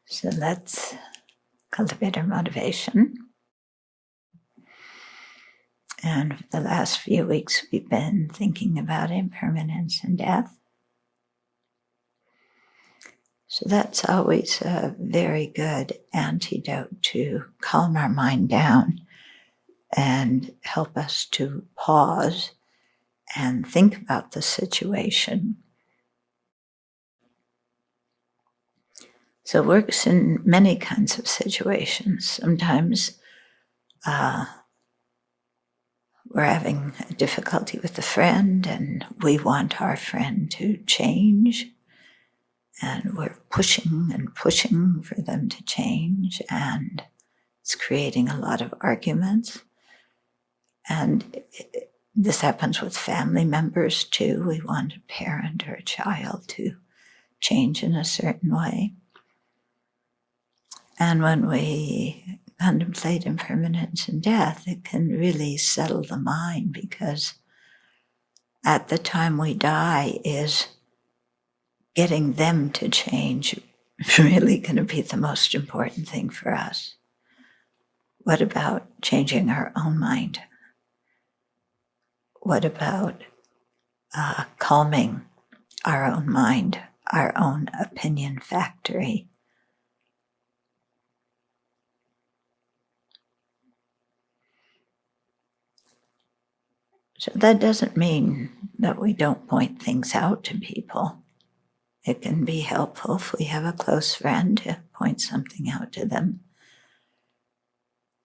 So let's cultivate our motivation. And for the last few weeks, we've been thinking about impermanence and death. So that's always a very good antidote to calm our mind down and help us to pause and think about the situation. So it works in many kinds of situations. Sometimes we're having a difficulty with a friend and we want our friend to change. And we're pushing and pushing for them to change, and it's creating a lot of arguments. And this happens with family members too. We want a parent or a child to change in a certain way. And when we contemplate impermanence and death, it can really settle the mind, because at the time we die is getting them to change really going to be the most important thing for us. What about changing our own mind? What about calming our own mind, our own opinion factory? So that doesn't mean that we don't point things out to people. It can be helpful if we have a close friend to point something out to them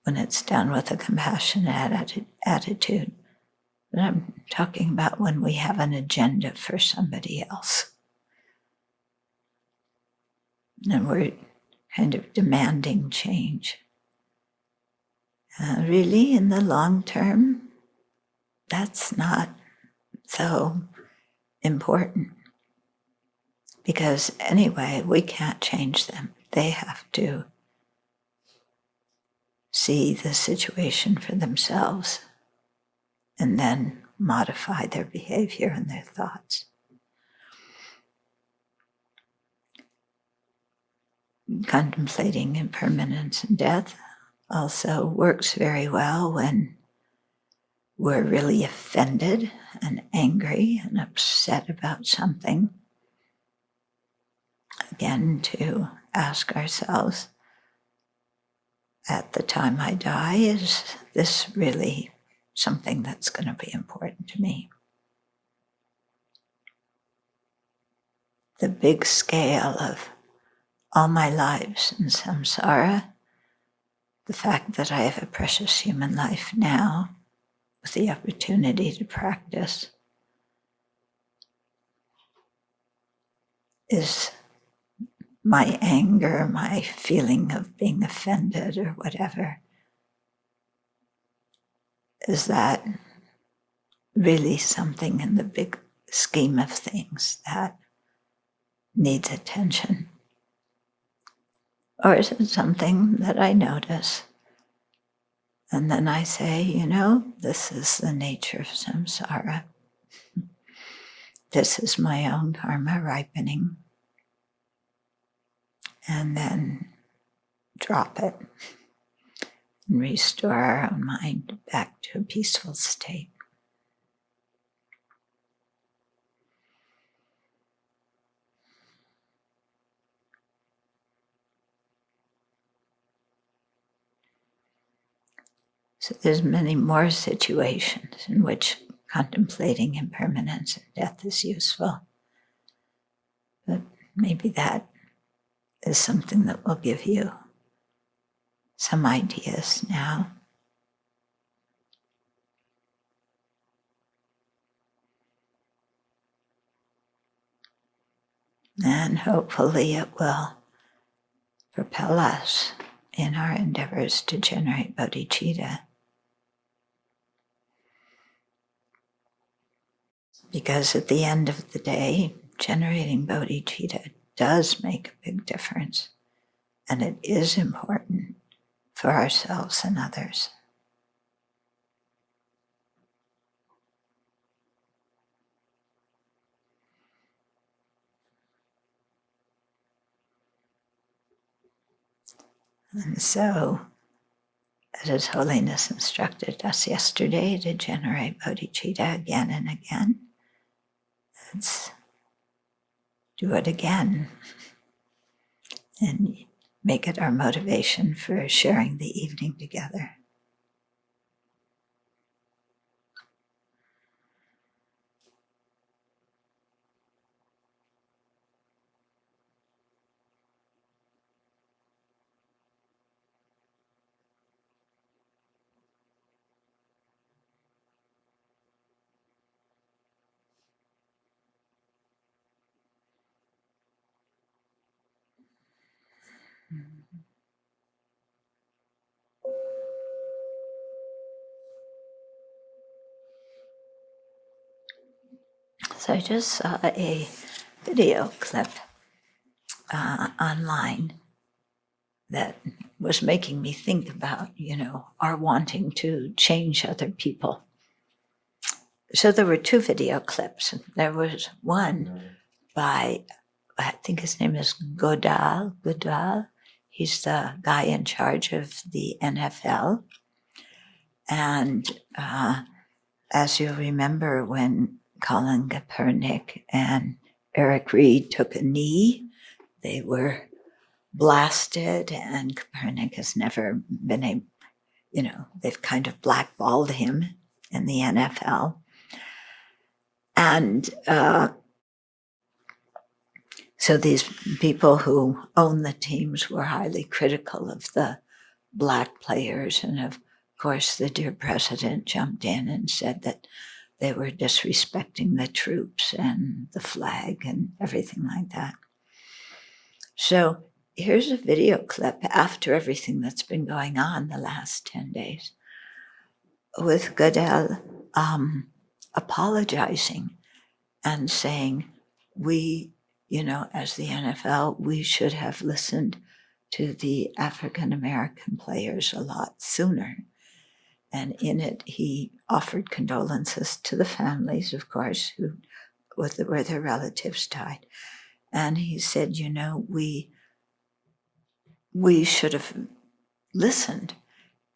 when it's done with a compassionate attitude. But I'm talking about when we have an agenda for somebody else. And we're kind of demanding change. Really, in the long term, that's not so important. Because anyway, we can't change them. They have to see the situation for themselves and then modify their behavior and their thoughts. Contemplating impermanence and death also works very well when we're really offended and angry and upset about something. Again, to ask ourselves, at the time I die, is this really something that's going to be important to me? The big scale of all my lives in samsara, the fact that I have a precious human life now with the opportunity to practice, is my anger, my feeling of being offended or whatever. Is that really something in the big scheme of things that needs attention? Or is it something that I notice and then I say, this is the nature of samsara. This is my own karma ripening. And then drop it and restore our own mind back to a peaceful state. So there's many more situations in which contemplating impermanence and death is useful. But maybe that is something that will give you some ideas now. And hopefully it will propel us in our endeavors to generate bodhicitta. Because at the end of the day, generating bodhicitta does make a big difference. And it is important for ourselves and others. And so, as His Holiness instructed us yesterday to generate bodhicitta again and again, let's do it again and make it our motivation for sharing the evening together. So I just saw a video clip online that was making me think about, our wanting to change other people. So there were two video clips. There was one by, I think his name is Godal. He's the guy in charge of the NFL. And as you remember, when Colin Kaepernick and Eric Reed took a knee, they were blasted, and Kaepernick has never been they've kind of blackballed him in the NFL. And so these people who own the teams were highly critical of the black players. And of course, the dear president jumped in and said that they were disrespecting the troops and the flag and everything like that. So here's a video clip after everything that's been going on the last 10 days with Goodell apologizing and saying, we, as the NFL, we should have listened to the African American players a lot sooner. And in it, he offered condolences to the families, of course, where their relatives died. And he said, we should have listened,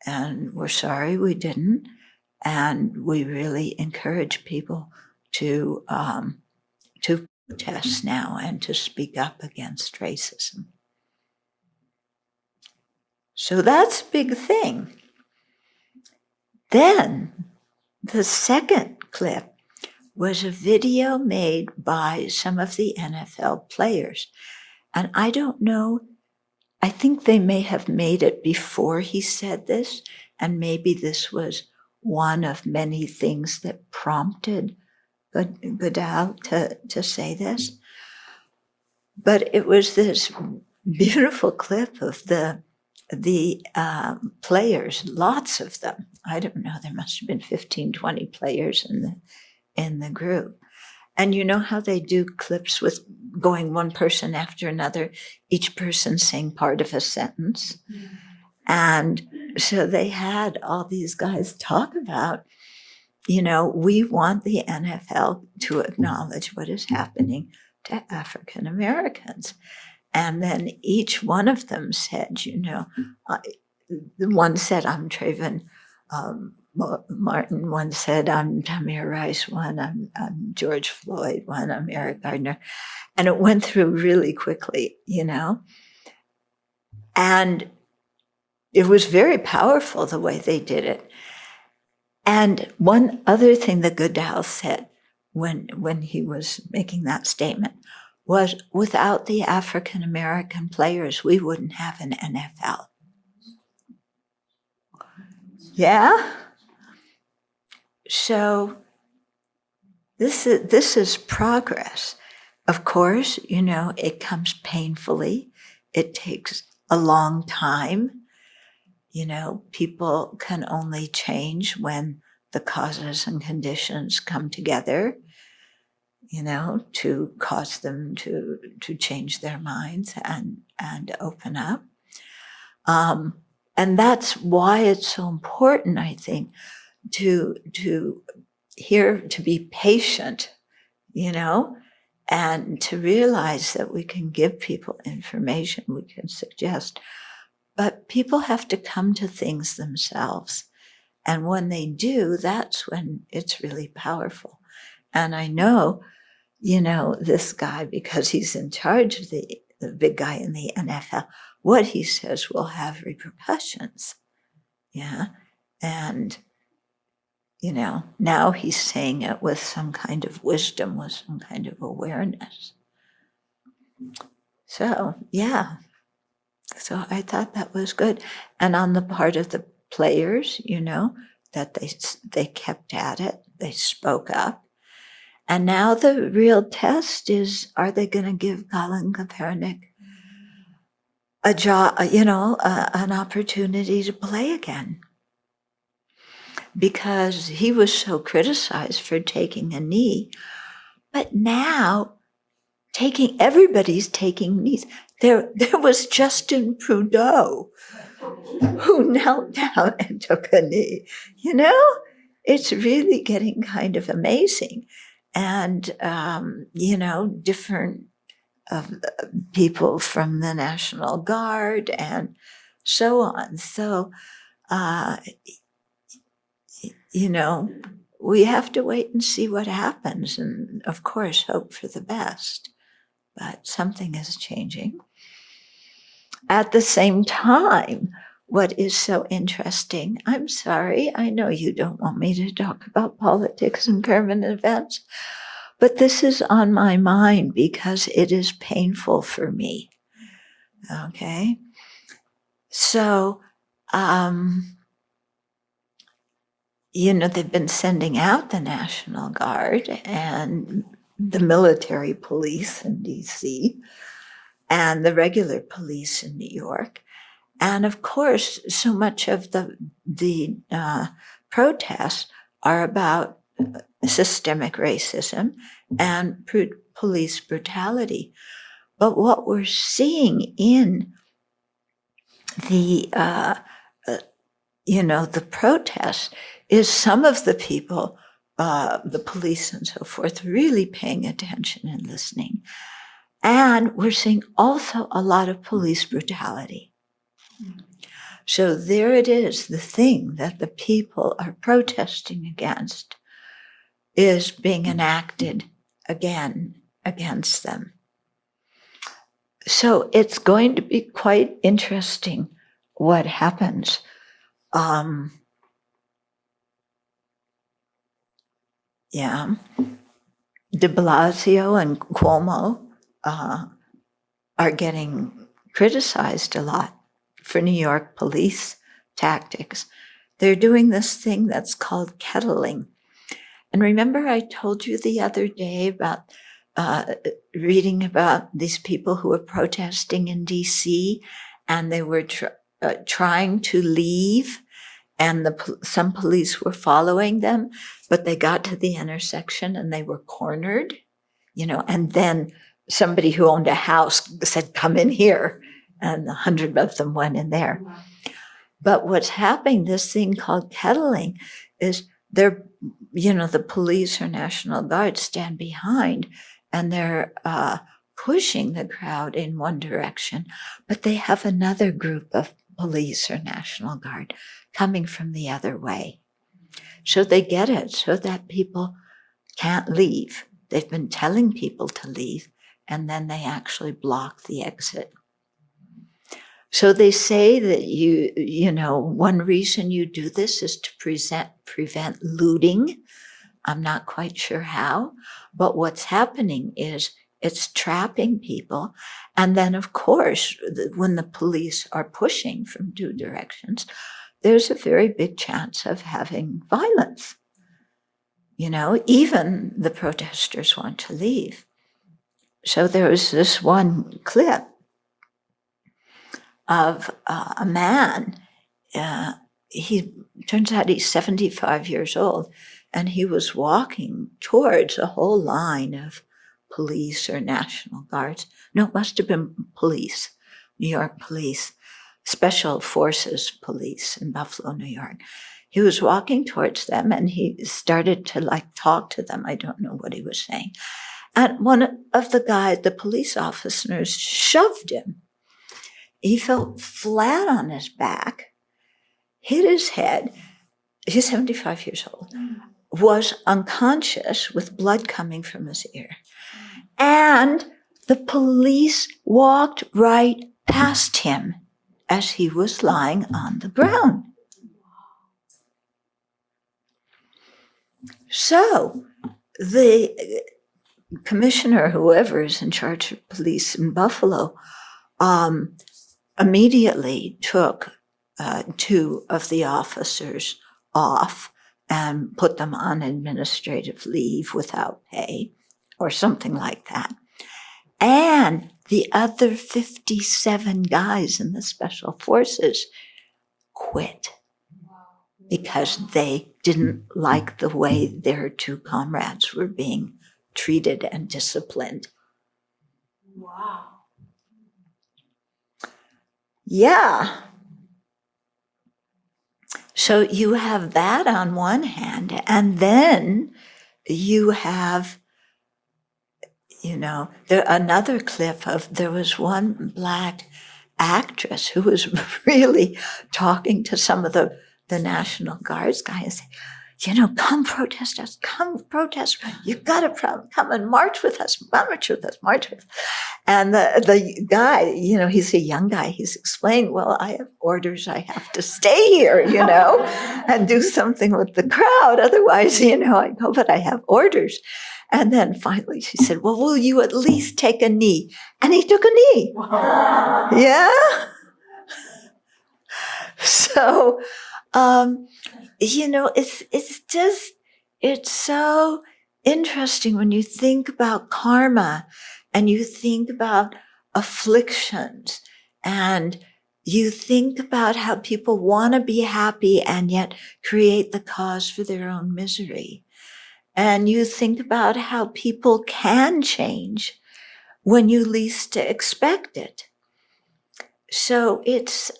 and we're sorry we didn't. And we really encourage people to protest now and to speak up against racism. So that's a big thing. Then the second clip was a video made by some of the NFL players. And I don't know, I think they may have made it before he said this, and maybe this was one of many things that prompted Goodell to say this. But it was this beautiful clip of the players, lots of them. I don't know, there must have been 15, 20 players in the group. And you know how they do clips with going one person after another, each person saying part of a sentence? Mm-hmm. And so they had all these guys talk about, we want the NFL to acknowledge what is happening to African Americans. And then each one of them said, the one said, I'm Trayvon Martin, one said, I'm Tamir Rice, one, I'm George Floyd, one, I'm Eric Gardner. And it went through really quickly, And it was very powerful the way they did it. And one other thing that Goodell said when he was making that statement was, without the African American players, we wouldn't have an NFL. Yeah? So this is progress. Of course, it comes painfully. It takes a long time. People can only change when the causes and conditions come together, to cause them to change their minds and open up. And that's why it's so important, I think, to be patient, and to realize that we can give people information, we can suggest, But people have to come to things themselves. And when they do, that's when it's really powerful. And I know, this guy, because he's in charge of the big guy in the NFL, what he says will have repercussions. Yeah. And, now he's saying it with some kind of wisdom, with some kind of awareness. So, yeah. So I thought that was good. And on the part of the players, that they kept at it, they spoke up. And now the real test is, are they going to give Colin Kaepernick a job, an opportunity to play again? Because he was so criticized for taking a knee. But now everybody's taking knees. There was Justin Trudeau who knelt down and took a knee. It's really getting kind of amazing. And, different people from the National Guard and so on. So, we have to wait and see what happens, and of course hope for the best. But something is changing. At the same time, what is so interesting, I'm sorry, I know you don't want me to talk about politics and current events, but this is on my mind because it is painful for me. Okay? So, they've been sending out the National Guard and the military police in DC and the regular police in New York. And of course, so much of the protests are about systemic racism and police brutality. But what we're seeing in the protests is some of the people, the police and so forth, really paying attention and listening. And we're seeing also a lot of police brutality. So there it is, the thing that the people are protesting against is being enacted again against them. So it's going to be quite interesting what happens. De Blasio and Cuomo are getting criticized a lot for New York police tactics. They're doing this thing that's called kettling. And remember I told you the other day about reading about these people who were protesting in DC, and they were trying to leave, and some police were following them, but they got to the intersection and they were cornered, and then somebody who owned a house said, "Come in here," and 100 of them went in there. Wow. But what's happening, this thing called kettling, is they're, the police or National Guard stand behind and they're pushing the crowd in one direction, but they have another group of police or National Guard coming from the other way. So they get it so that people can't leave. They've been telling people to leave, and then they actually block the exit. So they say that one reason you do this is to prevent looting. I'm not quite sure how, but what's happening is it's trapping people. And then, of course, when the police are pushing from two directions, there's a very big chance of having violence. Even the protesters want to leave. So there was this one clip of a man. He turns out he's 75 years old, and he was walking towards a whole line of police or National Guards. No, it must have been police, New York police, Special Forces police in Buffalo, New York. He was walking towards them and he started to talk to them. I don't know what he was saying. And one of the police officers shoved him. he fell flat on his back, hit his head. He's 75 years old, was unconscious with blood coming from his ear. And the police walked right past him as he was lying on the ground. So the commissioner, whoever is in charge of police in Buffalo, immediately took 2 of the officers off and put them on administrative leave without pay or something like that. And the other 57 guys in the special forces quit because they didn't like the way their 2 comrades were being treated and disciplined. Wow. Yeah. So you have that on one hand, and then you have, another clip of, there was one Black actress who was really talking to some of the National Guards guys. Come protest us, come protest. You gotta come and march with us, march with us. And the guy, he's a young guy, he's explained, well, I have orders, I have to stay here, and do something with the crowd. Otherwise, I go, but I have orders. And then finally she said, well, will you at least take a knee? And he took a knee. Wow. Yeah. So, it's so interesting when you think about karma and you think about afflictions and you think about how people want to be happy and yet create the cause for their own misery. And you think about how people can change when you least expect it. So it's,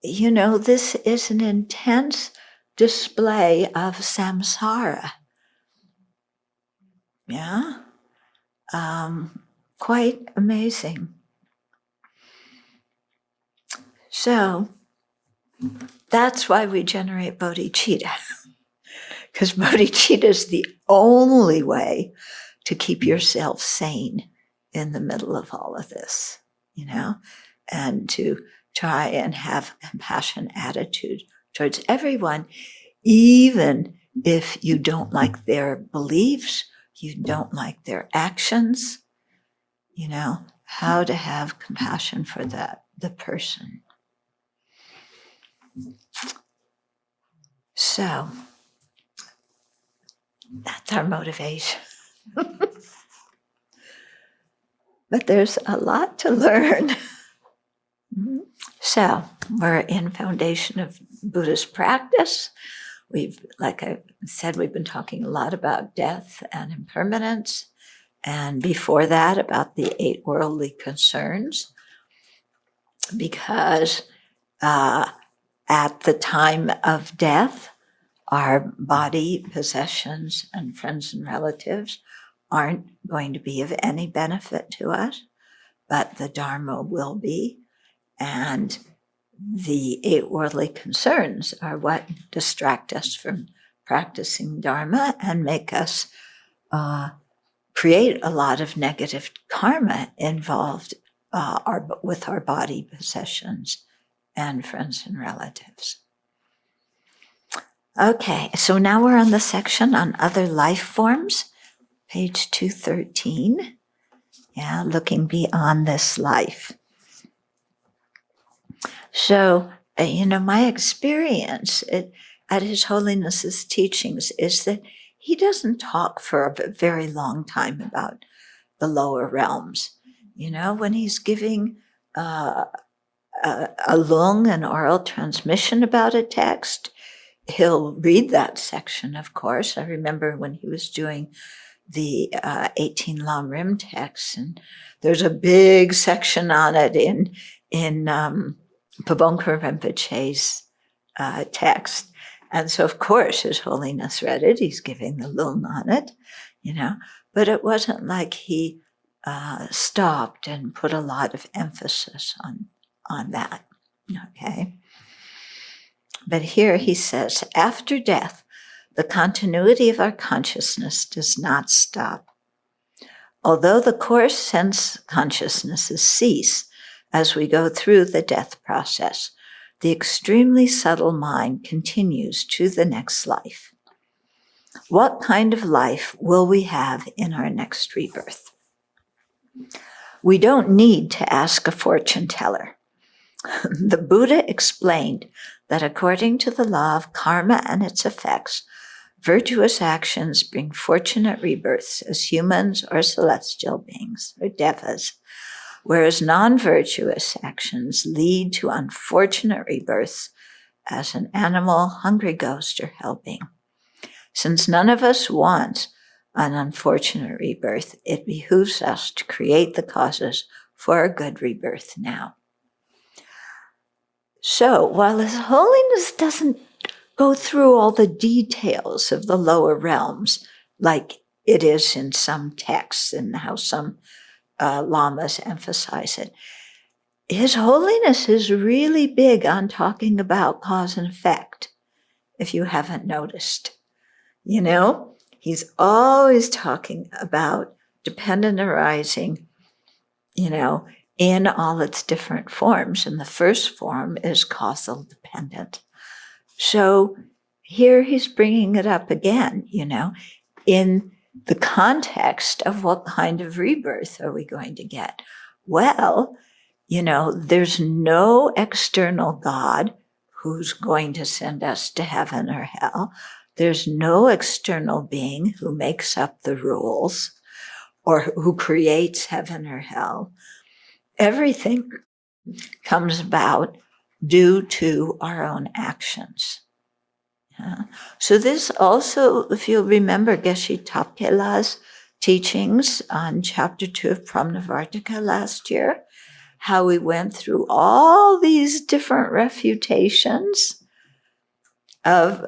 this is an intense display of samsara. Yeah? Quite amazing. So that's why we generate bodhicitta. Because bodhicitta is the only way to keep yourself sane in the middle of all of this, and to try and have a compassion attitude towards everyone, even if you don't like their beliefs, you don't like their actions, how to have compassion for the person. So that's our motivation. But there's a lot to learn. So we're in foundation of Buddhist practice. Like I said, we've been talking a lot about death and impermanence. And before that, about the 8 worldly concerns. Because at the time of death, our body, possessions, and friends and relatives aren't going to be of any benefit to us, but the Dharma will be. And the 8 worldly concerns are what distract us from practicing Dharma and make us create a lot of negative karma involved with our body, possessions, and friends and relatives. Okay, so now we're on the section on other life forms, page 213. Yeah, looking beyond this life. So, my experience at His Holiness's teachings is that he doesn't talk for a very long time about the lower realms. When he's giving a lung, an oral transmission about a text, he'll read that section, of course. I remember when he was doing the 18 Lam Rim texts, and there's a big section on it in Pabongkar Rinpoche's text. And so, of course, His Holiness read it. He's giving the lung on it, but it wasn't like he stopped and put a lot of emphasis on that. Okay. But here he says, after death, the continuity of our consciousness does not stop. Although the coarse sense consciousnesses cease as we go through the death process, the extremely subtle mind continues to the next life. What kind of life will we have in our next rebirth? We don't need to ask a fortune teller. The Buddha explained that according to the law of karma and its effects, virtuous actions bring fortunate rebirths as humans or celestial beings or devas, whereas non-virtuous actions lead to unfortunate rebirths as an animal, hungry ghost, or hell being. Since none of us wants an unfortunate rebirth, it behooves us to create the causes for a good rebirth now. So, while His Holiness doesn't go through all the details of the lower realms, like it is in some texts and how some lamas emphasize it, His Holiness is really big on talking about cause and effect, if you haven't noticed. You know, he's always talking about dependent arising, you know, in all its different forms. And the first form is causal dependent. So here he's bringing it up again, you know, in the context of what kind of rebirth are we going to get? Well, you know, there's no external God who's going to send us to heaven or hell. There's no external being who makes up the rules or who creates heaven or hell. Everything comes about due to our own actions. So this also, if you'll remember Geshe Tapkela's teachings on Chapter 2 of Pramnavartika last year, how we went through all these different refutations of,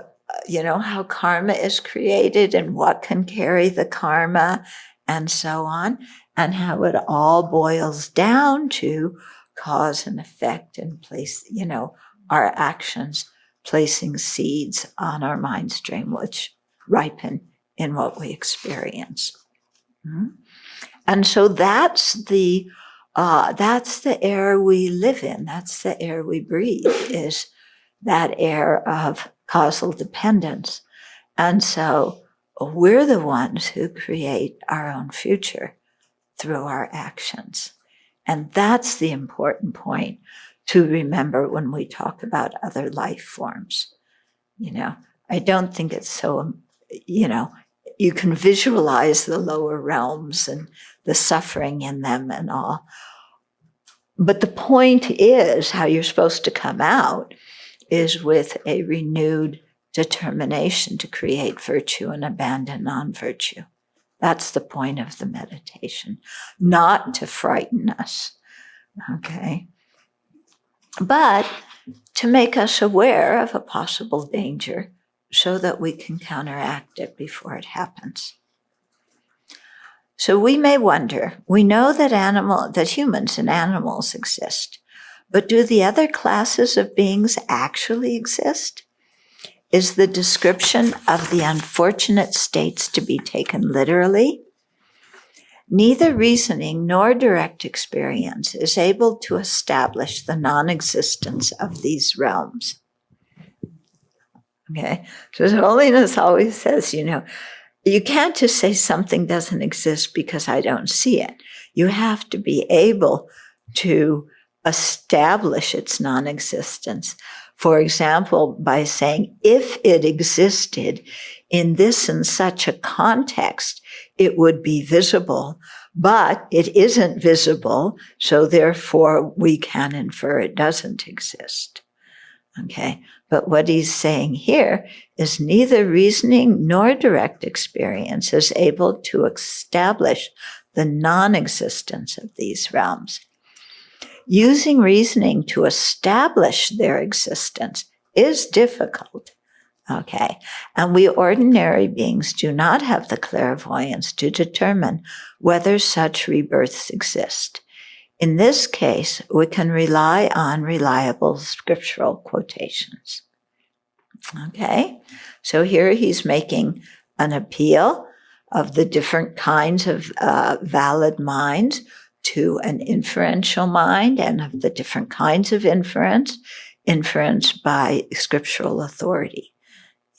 you know, how karma is created and what can carry the karma and so on, and how it all boils down to cause and effect and place, you know, our actions placing seeds on our mind stream, which ripen in what we experience. And so that's the air we live in. That's the air we breathe, is that air of causal dependence. And so we're the ones who create our own future through our actions. And that's the important point to remember when we talk about other life forms. You know, I don't think it's so, you know, you can visualize the lower realms and the suffering in them and all. But the point is, how you're supposed to come out is with a renewed determination to create virtue and abandon non-virtue. That's the point of the meditation, not to frighten us, okay? But to make us aware of a possible danger so that we can counteract it before it happens. So we may wonder, we know that humans and animals exist, but do the other classes of beings actually exist? Is the description of the unfortunate states to be taken literally? Neither reasoning nor direct experience is able to establish the non-existence of these realms. Okay, so His Holiness always says, you know, you can't just say something doesn't exist because I don't see it. You have to be able to establish its non-existence. For example, by saying, if it existed in this and such a context, it would be visible, but it isn't visible, so therefore we can infer it doesn't exist. Okay, but what he's saying here is neither reasoning nor direct experience is able to establish the non-existence of these realms. Using reasoning to establish their existence is difficult, Okay. And we ordinary beings do not have the clairvoyance to determine whether such rebirths exist. In this case, we can rely on reliable scriptural quotations. Okay. So here he's making an appeal of the different kinds of valid minds to an inferential mind, and of the different kinds of inference by scriptural authority.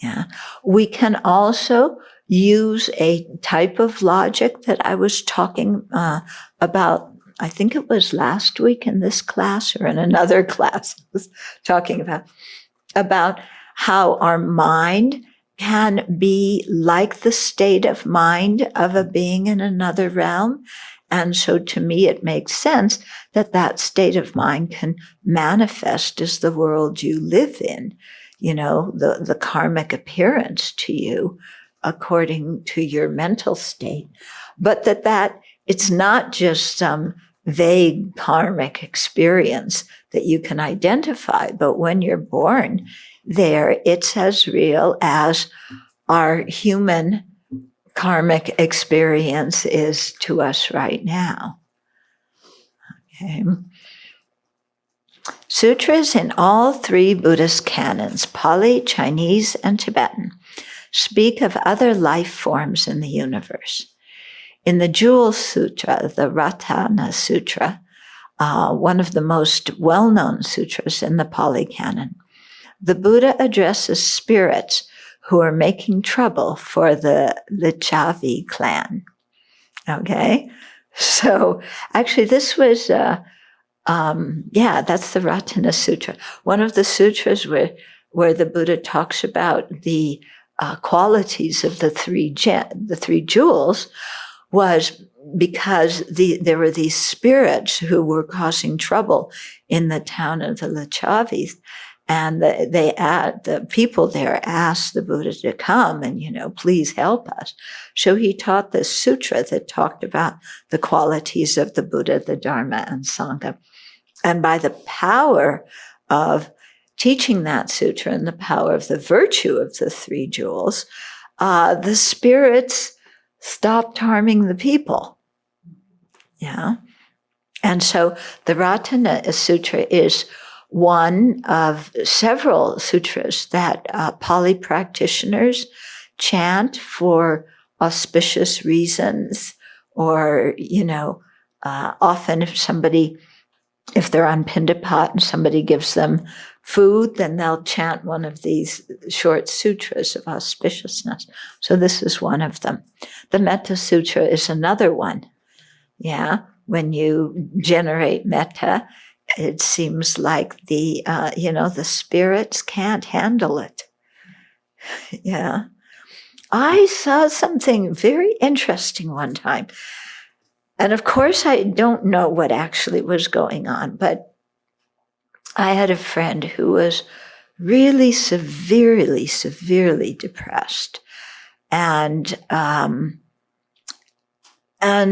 Yeah. We can also use a type of logic that I was talking about, I think it was last week in this class or in another class I was talking about how our mind can be like the state of mind of a being in another realm. And so to me, it makes sense that that state of mind can manifest as the world you live in, you know, the karmic appearance to you according to your mental state. But that it's not just some vague karmic experience that you can identify, but when you're born there, it's as real as our human karmic experience is to us right now. Okay. Sutras in all three Buddhist canons, Pali, Chinese, and Tibetan, speak of other life forms in the universe. In the Jewel Sutra, the Ratana Sutra, one of the most well-known sutras in the Pali canon, the Buddha addresses spirits who are making trouble for the Licchavi clan. Okay? So actually this was, that's the Ratana Sutra. One of the sutras where the Buddha talks about the qualities of the three jewels was because there were these spirits who were causing trouble in the town of the Licchavis. And the people there asked the Buddha to come and, please help us. So he taught this sutra that talked about the qualities of the Buddha, the Dharma, and Sangha. And by the power of teaching that sutra and the power of the virtue of the three jewels, the spirits stopped harming the people. Yeah. And so the Ratana Sutra is one of several sutras that Pali practitioners chant for auspicious reasons, or, often if they're on Pindapat and somebody gives them food, then they'll chant one of these short sutras of auspiciousness. So this is one of them. The Metta Sutra is another one. Yeah, when you generate metta, it seems like the spirits can't handle it. Yeah. I saw something very interesting one time. And of course, I don't know what actually was going on, but I had a friend who was really severely, severely depressed. And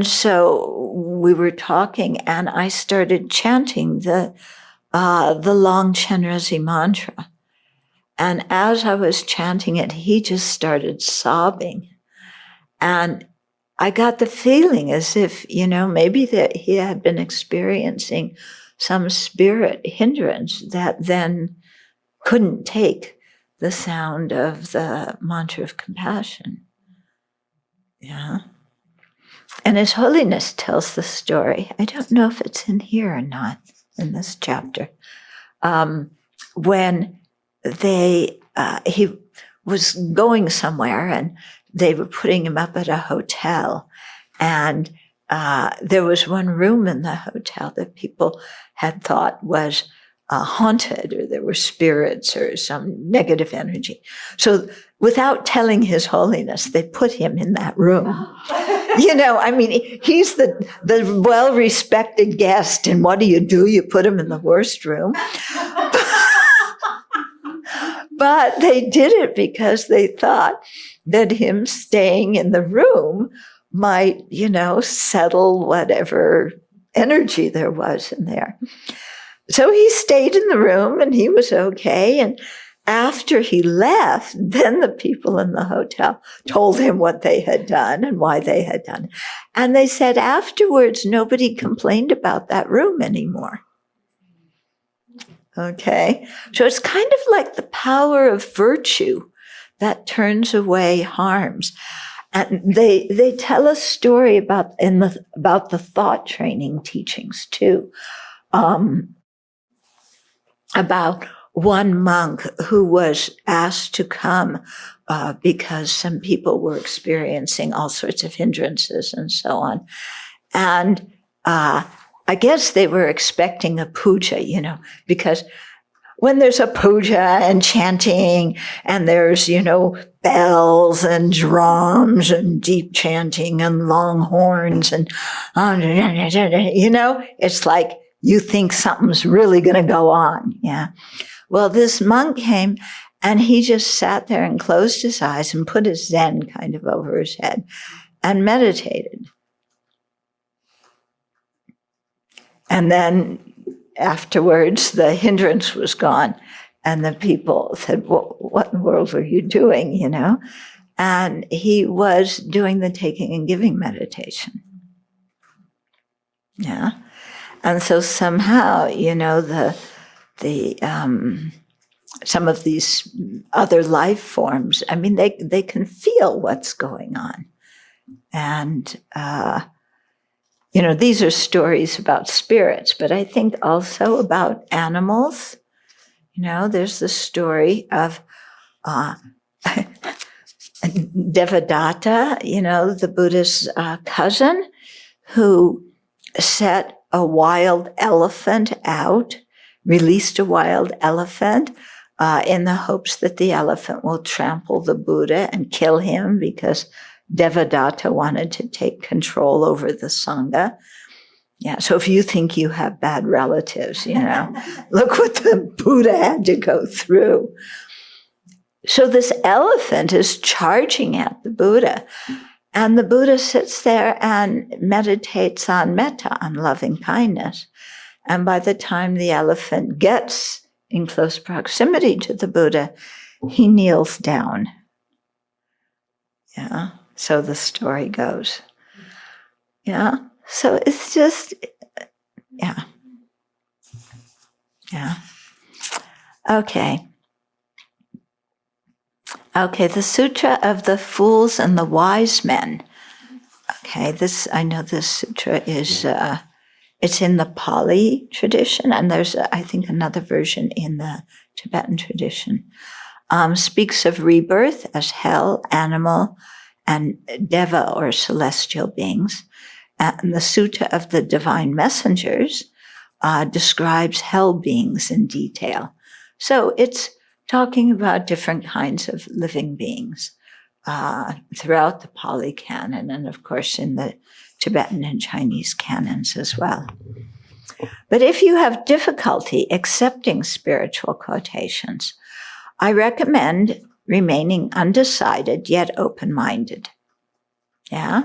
so we were talking, and I started chanting the long Chenrezig mantra. And as I was chanting it, he just started sobbing. And I got the feeling as if, maybe that he had been experiencing some spirit hindrance that then couldn't take the sound of the mantra of compassion. Yeah. And His Holiness tells the story. I don't know if it's in here or not in this chapter. When he was going somewhere and they were putting him up at a hotel, and there was one room in the hotel that people had thought was haunted, or there were spirits or some negative energy. So without telling His Holiness, they put him in that room. He's the well-respected guest, and what do? You put him in the worst room. But they did it because they thought that him staying in the room might, settle whatever energy there was in there. So he stayed in the room, and he was okay. after he left, then the people in the hotel told him what they had done and why they had done it. And they said afterwards, nobody complained about that room anymore. Okay? So it's kind of like the power of virtue that turns away harms. And they tell a story about the thought training teachings too, about one monk who was asked to come because some people were experiencing all sorts of hindrances and so on. And I guess they were expecting a puja, because when there's a puja and chanting and there's, bells and drums and deep chanting and long horns and, it's like you think something's really going to go on. Yeah. Well, this monk came and he just sat there and closed his eyes and put his Zen kind of over his head and meditated. And then afterwards, the hindrance was gone. And the people said, well, what in the world were you doing, And he was doing the taking and giving meditation. Yeah. And so somehow, some of these other life forms, they can feel what's going on. And, these are stories about spirits, but I think also about animals. There's the story of Devadatta, the Buddha's cousin, who set a wild elephant out, released a wild elephant in the hopes that the elephant will trample the Buddha and kill him because Devadatta wanted to take control over the Sangha. Yeah, so if you think you have bad relatives, look what the Buddha had to go through. So this elephant is charging at the Buddha, and the Buddha sits there and meditates on metta, on loving kindness. And by the time the elephant gets in close proximity to the Buddha, he kneels down. Yeah, so the story goes. Yeah. So it's just, yeah. Okay, the Sutra of the Fools and the Wise Men. Okay, I know this sutra is, it's in the Pali tradition, and there's, I think, another version in the Tibetan tradition. Speaks of rebirth as hell, animal, and deva, or celestial beings. And the Sutta of the Divine Messengers describes hell beings in detail. So it's talking about different kinds of living beings throughout the Pali canon, and of course in the Tibetan and Chinese canons as well. But if you have difficulty accepting spiritual quotations, I recommend remaining undecided yet open-minded. Yeah?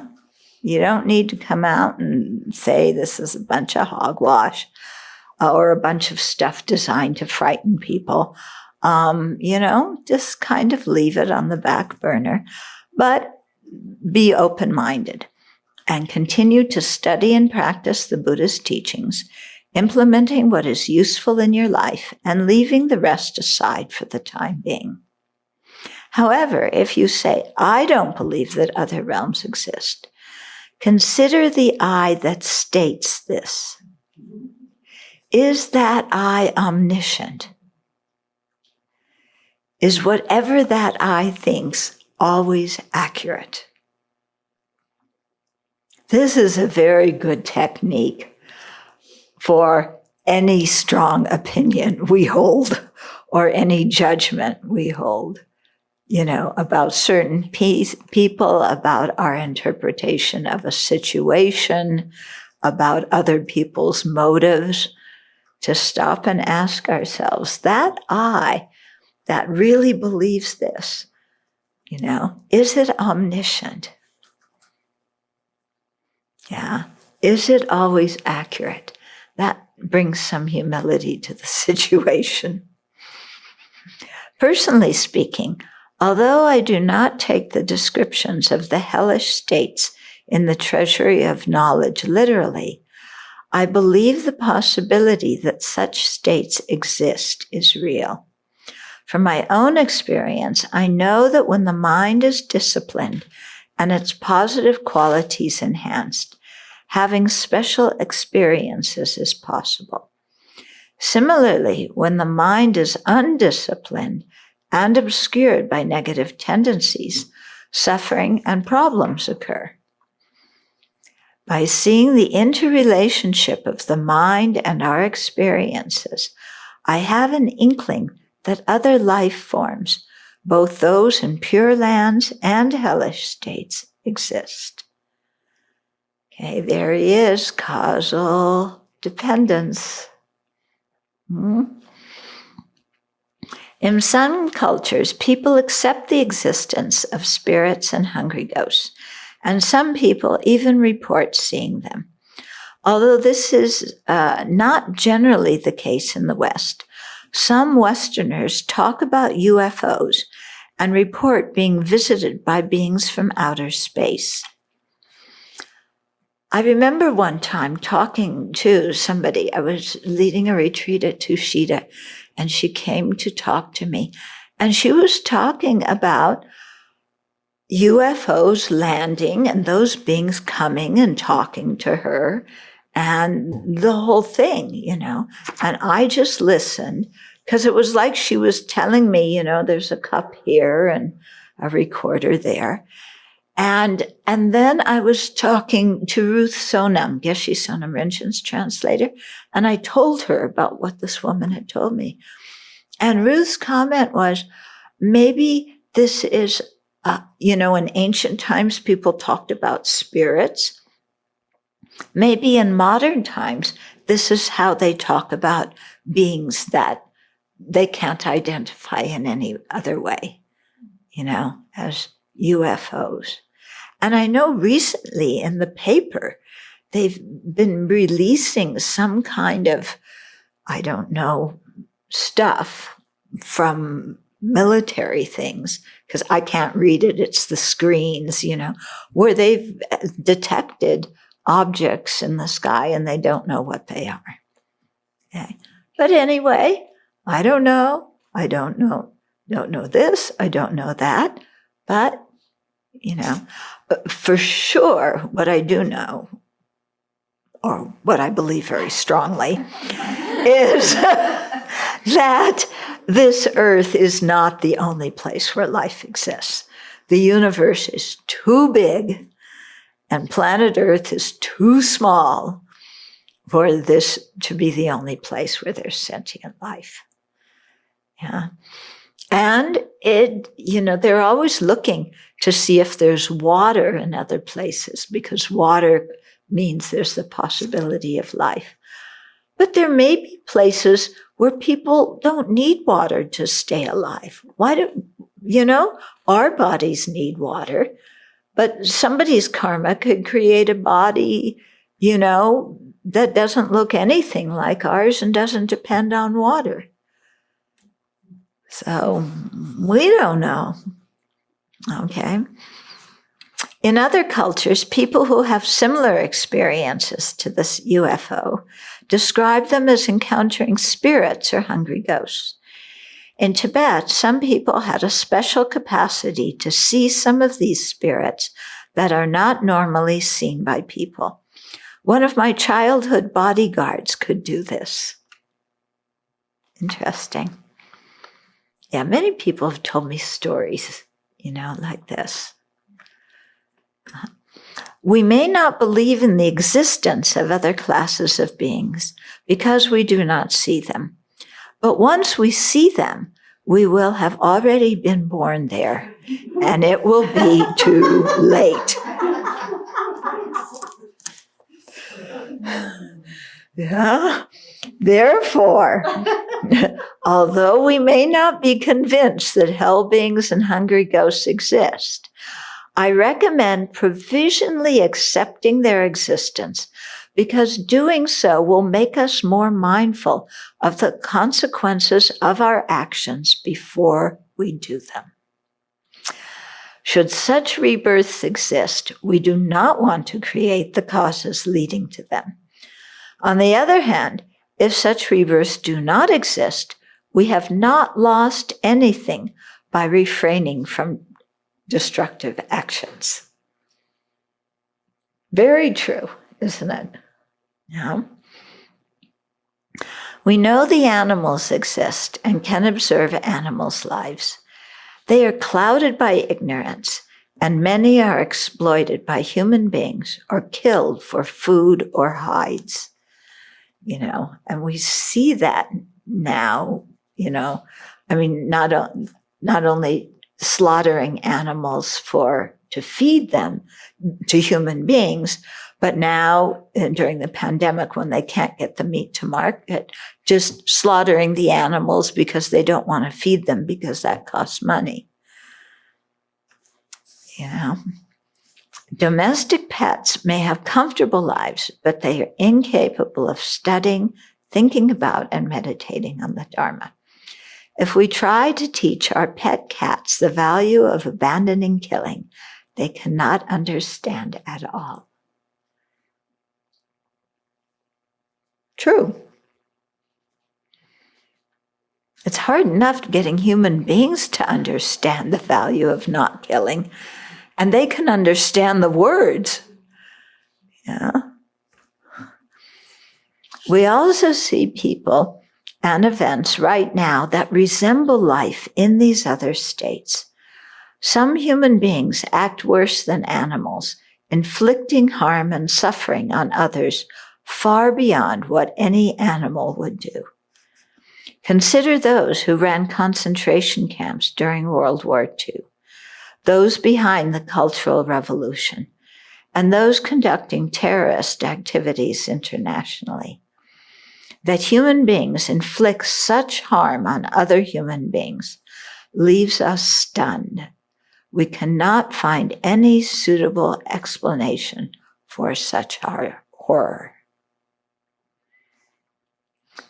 You don't need to come out and say this is a bunch of hogwash or a bunch of stuff designed to frighten people. Just kind of leave it on the back burner, but be open-minded and continue to study and practice the Buddha's teachings, implementing what is useful in your life and leaving the rest aside for the time being. However, if you say, I don't believe that other realms exist, consider the I that states this. Is that I omniscient? Is whatever that I thinks always accurate? This is a very good technique for any strong opinion we hold or any judgment we hold, about certain people, about our interpretation of a situation, about other people's motives, to stop and ask ourselves, that I that really believes this, is it omniscient? Yeah. Is it always accurate? That brings some humility to the situation. Personally speaking, although I do not take the descriptions of the hellish states in the treasury of knowledge literally, I believe the possibility that such states exist is real. From my own experience, I know that when the mind is disciplined and its positive qualities enhanced, having special experiences is possible. Similarly, when the mind is undisciplined and obscured by negative tendencies, suffering and problems occur. By seeing the interrelationship of the mind and our experiences, I have an inkling that other life forms, both those in pure lands and hellish states, exist. Okay, there he is, causal dependence. In some cultures, people accept the existence of spirits and hungry ghosts, and some people even report seeing them. Although this is not generally the case in the West, some Westerners talk about UFOs and report being visited by beings from outer space. I remember one time talking to somebody. I was leading a retreat at Tushita, and she came to talk to me. And she was talking about UFOs landing and those beings coming and talking to her and the whole thing, you know. And I just listened because it was like she was telling me, you know, there's a cup here and a recorder there. And then I was talking to Ruth Sonam, Geshe Sonam Rinpoche's translator, and I told her about what this woman had told me. And Ruth's comment was, maybe this is, you know, in ancient times, people talked about spirits. Maybe in modern times, this is how they talk about beings that they can't identify in any other way, you know, as UFOs. And I know recently in the paper, they've been releasing some kind of, I don't know, stuff from military things, because I can't read it, it's the screens, you know, where they've detected objects in the sky and they don't know what they are. Okay. But anyway, I don't know this, I don't know that, but, you know, for sure, what I do know, or what I believe very strongly, is that this earth is not the only place where life exists. The universe is too big, and planet Earth is too small for this to be the only place where there's sentient life. Yeah. And it, you know, they're always looking to see if there's water in other places, because water means there's the possibility of life. But there may be places where people don't need water to stay alive. Why do, you know, our bodies need water, but somebody's karma could create a body, you know, that doesn't look anything like ours and doesn't depend on water. So we don't know. Okay. In other cultures, people who have similar experiences to this UFO describe them as encountering spirits or hungry ghosts. In Tibet, some people had a special capacity to see some of these spirits that are not normally seen by people. One of my childhood bodyguards could do this. Interesting. Yeah, many people have told me stories, you know, like this. We may not believe in the existence of other classes of beings because we do not see them. But once we see them, we will have already been born there, and it will be too late. Yeah. Therefore, although we may not be convinced that hell beings and hungry ghosts exist, I recommend provisionally accepting their existence because doing so will make us more mindful of the consequences of our actions before we do them. Should such rebirths exist, we do not want to create the causes leading to them. On the other hand, if such rebirths do not exist, we have not lost anything by refraining from destructive actions. Very true, isn't it? Yeah. We know the animals exist and can observe animals' lives. They are clouded by ignorance, and many are exploited by human beings or killed for food or hides. And we see that now, not only slaughtering animals to feed them to human beings, but now during the pandemic when they can't get the meat to market, just slaughtering the animals because they don't want to feed them because that costs money. Domestic pets may have comfortable lives, but they are incapable of studying, thinking about, and meditating on the Dharma. If we try to teach our pet cats the value of abandoning killing, they cannot understand at all. True. It's hard enough getting human beings to understand the value of not killing, and they can understand the words. Yeah. We also see people and events right now that resemble life in these other states. Some human beings act worse than animals, inflicting harm and suffering on others far beyond what any animal would do. Consider those who ran concentration camps during World War II, those behind the Cultural Revolution, and those conducting terrorist activities internationally. That human beings inflict such harm on other human beings leaves us stunned. We cannot find any suitable explanation for such horror.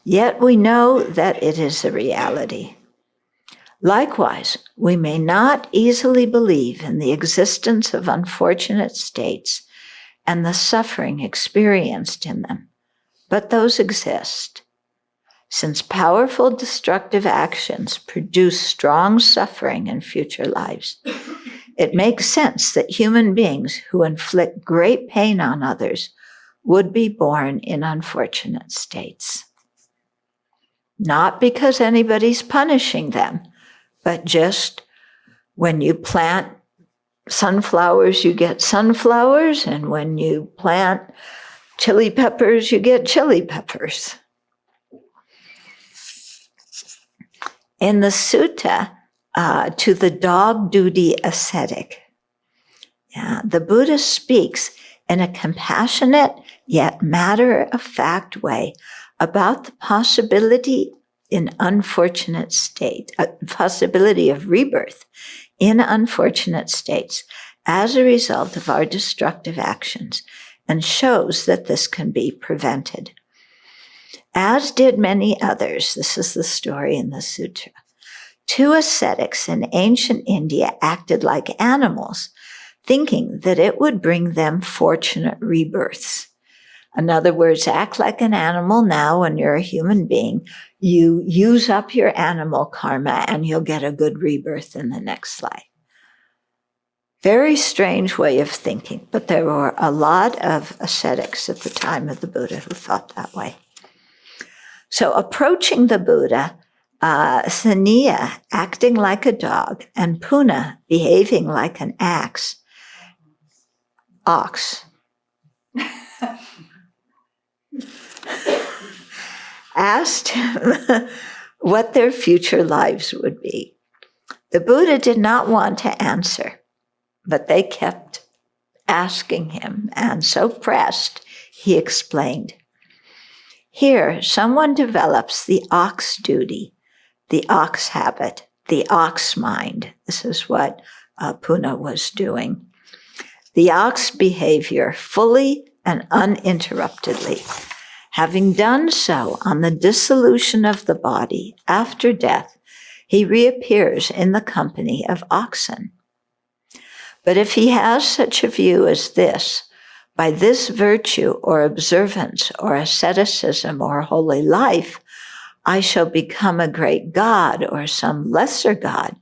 Yet we know that it is a reality. Likewise, we may not easily believe in the existence of unfortunate states and the suffering experienced in them, but those exist. Since powerful destructive actions produce strong suffering in future lives, it makes sense that human beings who inflict great pain on others would be born in unfortunate states. Not because anybody's punishing them, but just when you plant sunflowers, you get sunflowers, and when you plant chili peppers, you get chili peppers. In the sutta to the dog duty ascetic, the Buddha speaks in a compassionate yet matter-of-fact way about the possibility of rebirth in unfortunate states as a result of our destructive actions, and shows that this can be prevented. As did many others, this is the story in the sutra, 2 ascetics in ancient India acted like animals, thinking that it would bring them fortunate rebirths. In other words, act like an animal now when you're a human being. You use up your animal karma and you'll get a good rebirth in the next life. Very strange way of thinking, but there were a lot of ascetics at the time of the Buddha who thought that way. So approaching the Buddha, Saniya acting like a dog and Puna behaving like an ox, asked him what their future lives would be. The Buddha did not want to answer, but they kept asking him, and so pressed, he explained. Here, someone develops the ox duty, the ox habit, the ox mind. This is what Puna was doing. the ox behavior fully and uninterruptedly. Having done so on the dissolution of the body after death, he reappears in the company of oxen. But if he has such a view as this, by this virtue or observance or asceticism or holy life, I shall become a great god or some lesser god,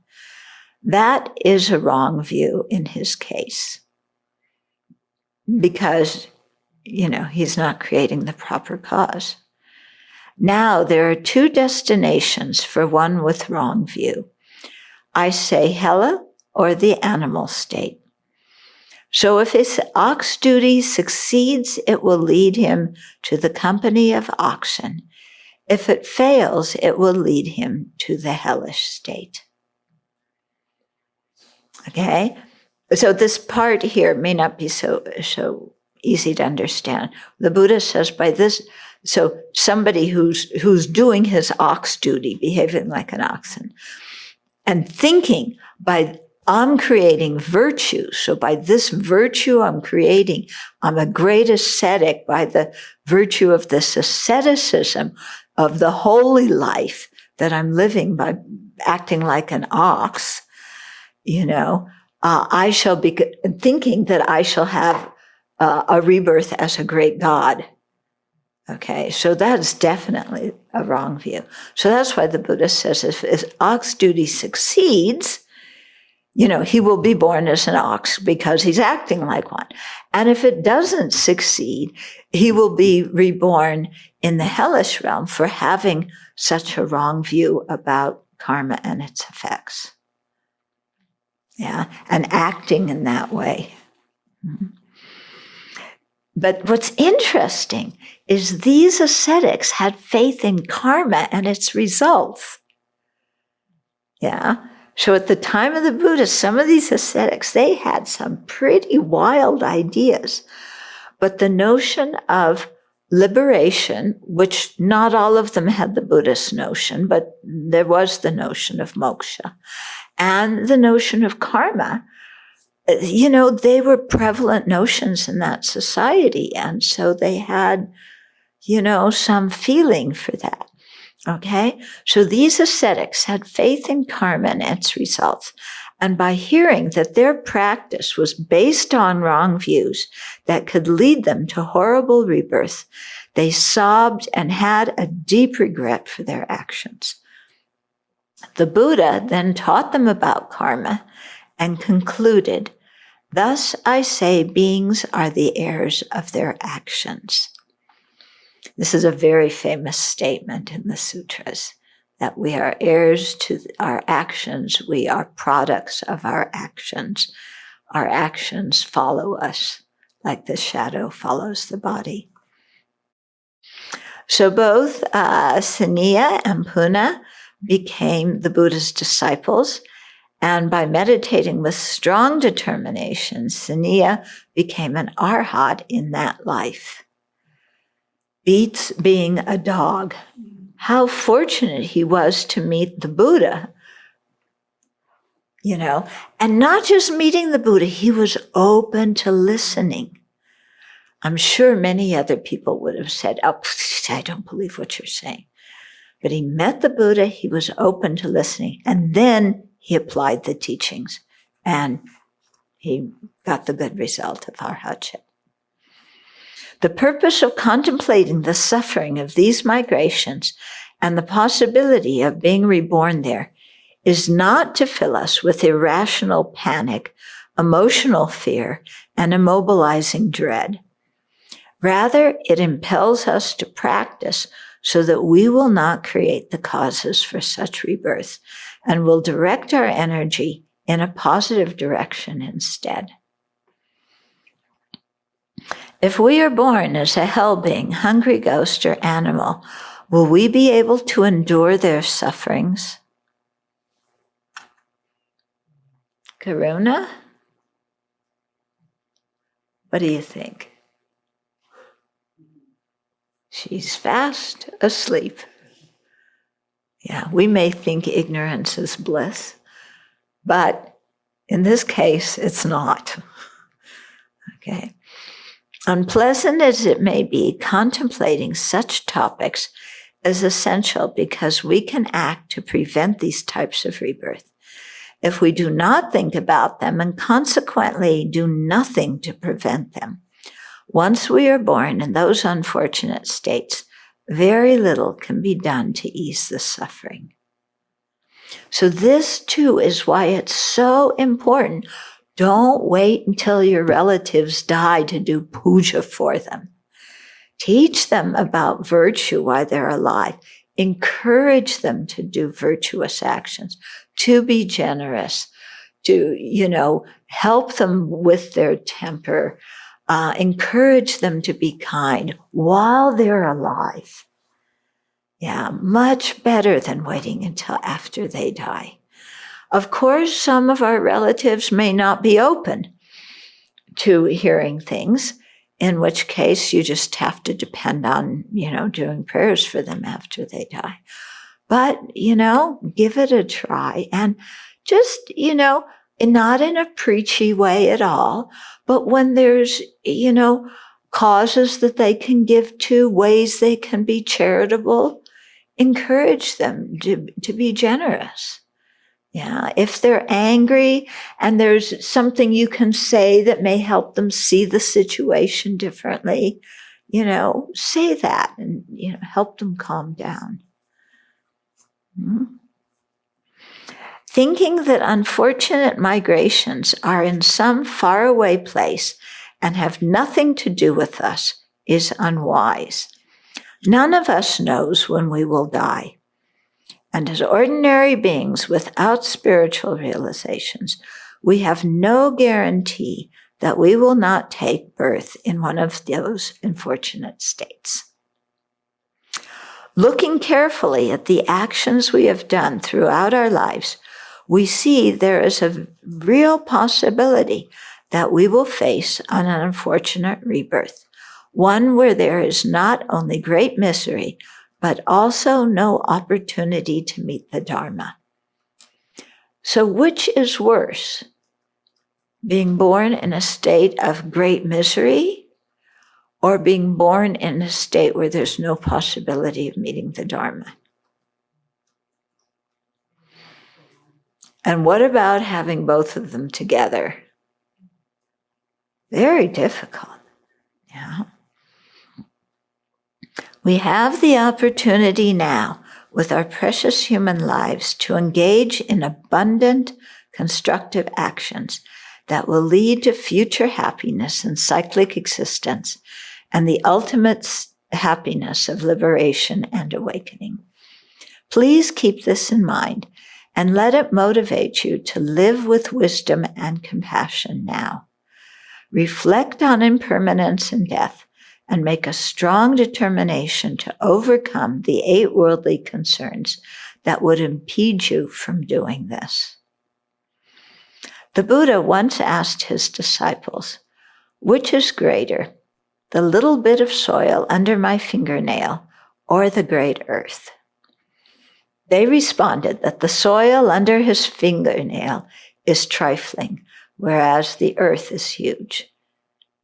that is a wrong view in his case. Because, he's not creating the proper cause. Now there are two destinations for one with wrong view. I say Hela or the animal state. So if his ox duty succeeds, it will lead him to the company of oxen. If it fails, it will lead him to the hellish state. Okay? So this part here may not be so easy to understand. The Buddha says by this, so somebody who's doing his ox duty, behaving like an oxen, and thinking I'm creating virtue. So by this virtue I'm creating, I'm a great ascetic by the virtue of this asceticism of the holy life that I'm living by acting like an ox, I shall be thinking that I shall have a rebirth as a great god. Okay, so that's definitely a wrong view. So that's why the Buddha says if his ox duty succeeds, he will be born as an ox because he's acting like one. And if it doesn't succeed, he will be reborn in the hellish realm for having such a wrong view about karma and its effects. Yeah, and acting in that way. But what's interesting is these ascetics had faith in karma and its results. Yeah. So at the time of the Buddha, some of these ascetics, they had some pretty wild ideas. But the notion of liberation, which not all of them had the Buddhist notion, but there was the notion of moksha, and the notion of karma, they were prevalent notions in that society. And so they had, some feeling for that. Okay, so these ascetics had faith in karma and its results, and by hearing that their practice was based on wrong views that could lead them to horrible rebirth, they sobbed and had a deep regret for their actions. The Buddha then taught them about karma and concluded, "Thus I say beings are the heirs of their actions." This is a very famous statement in the sutras, that we are heirs to our actions. We are products of our actions. Our actions follow us like the shadow follows the body. So both Saniya and Puna became the Buddha's disciples, and by meditating with strong determination, Saniya became an arhat in that life. Beats being a dog. How fortunate he was to meet the Buddha, and not just meeting the Buddha, he was open to listening. I'm sure many other people would have said, "Oh, I don't believe what you're saying." But he met the Buddha, he was open to listening, and then he applied the teachings, and he got the good result of arhatship. The purpose of contemplating the suffering of these migrations and the possibility of being reborn there is not to fill us with irrational panic, emotional fear, and immobilizing dread. Rather, it impels us to practice so that we will not create the causes for such rebirth and will direct our energy in a positive direction instead. If we are born as a hell being, hungry ghost, or animal, will we be able to endure their sufferings? Karuna? What do you think? She's fast asleep. Yeah, we may think ignorance is bliss, but in this case, it's not. Okay. Unpleasant as it may be, contemplating such topics is essential because we can act to prevent these types of rebirth. If we do not think about them and consequently do nothing to prevent them, once we are born in those unfortunate states, very little can be done to ease the suffering. So this too is why it's so important. Don't wait until your relatives die to do puja for them. Teach them about virtue while they're alive. Encourage them to do virtuous actions, to be generous, to, help them with their temper, encourage them to be kind while they're alive. Yeah, much better than waiting until after they die. Of course, some of our relatives may not be open to hearing things, in which case you just have to depend on, doing prayers for them after they die. But, give it a try and just, not in a preachy way at all, but when there's, causes that they can give to, ways they can be charitable, encourage them to be generous. Yeah, if they're angry and there's something you can say that may help them see the situation differently, say that and, help them calm down. Thinking that unfortunate migrations are in some faraway place and have nothing to do with us is unwise. None of us knows when we will die. And as ordinary beings without spiritual realizations, we have no guarantee that we will not take birth in one of those unfortunate states. Looking carefully at the actions we have done throughout our lives, we see there is a real possibility that we will face an unfortunate rebirth, one where there is not only great misery, but also no opportunity to meet the Dharma. So which is worse? Being born in a state of great misery or being born in a state where there's no possibility of meeting the Dharma? And what about having both of them together? Very difficult. Yeah. We have the opportunity now, with our precious human lives, to engage in abundant, constructive actions that will lead to future happiness and cyclic existence and the ultimate happiness of liberation and awakening. Please keep this in mind and let it motivate you to live with wisdom and compassion now. Reflect on impermanence and death, and make a strong determination to overcome the 8 worldly concerns that would impede you from doing this. The Buddha once asked his disciples, "Which is greater, the little bit of soil under my fingernail or the great earth?" They responded that the soil under his fingernail is trifling, whereas the earth is huge.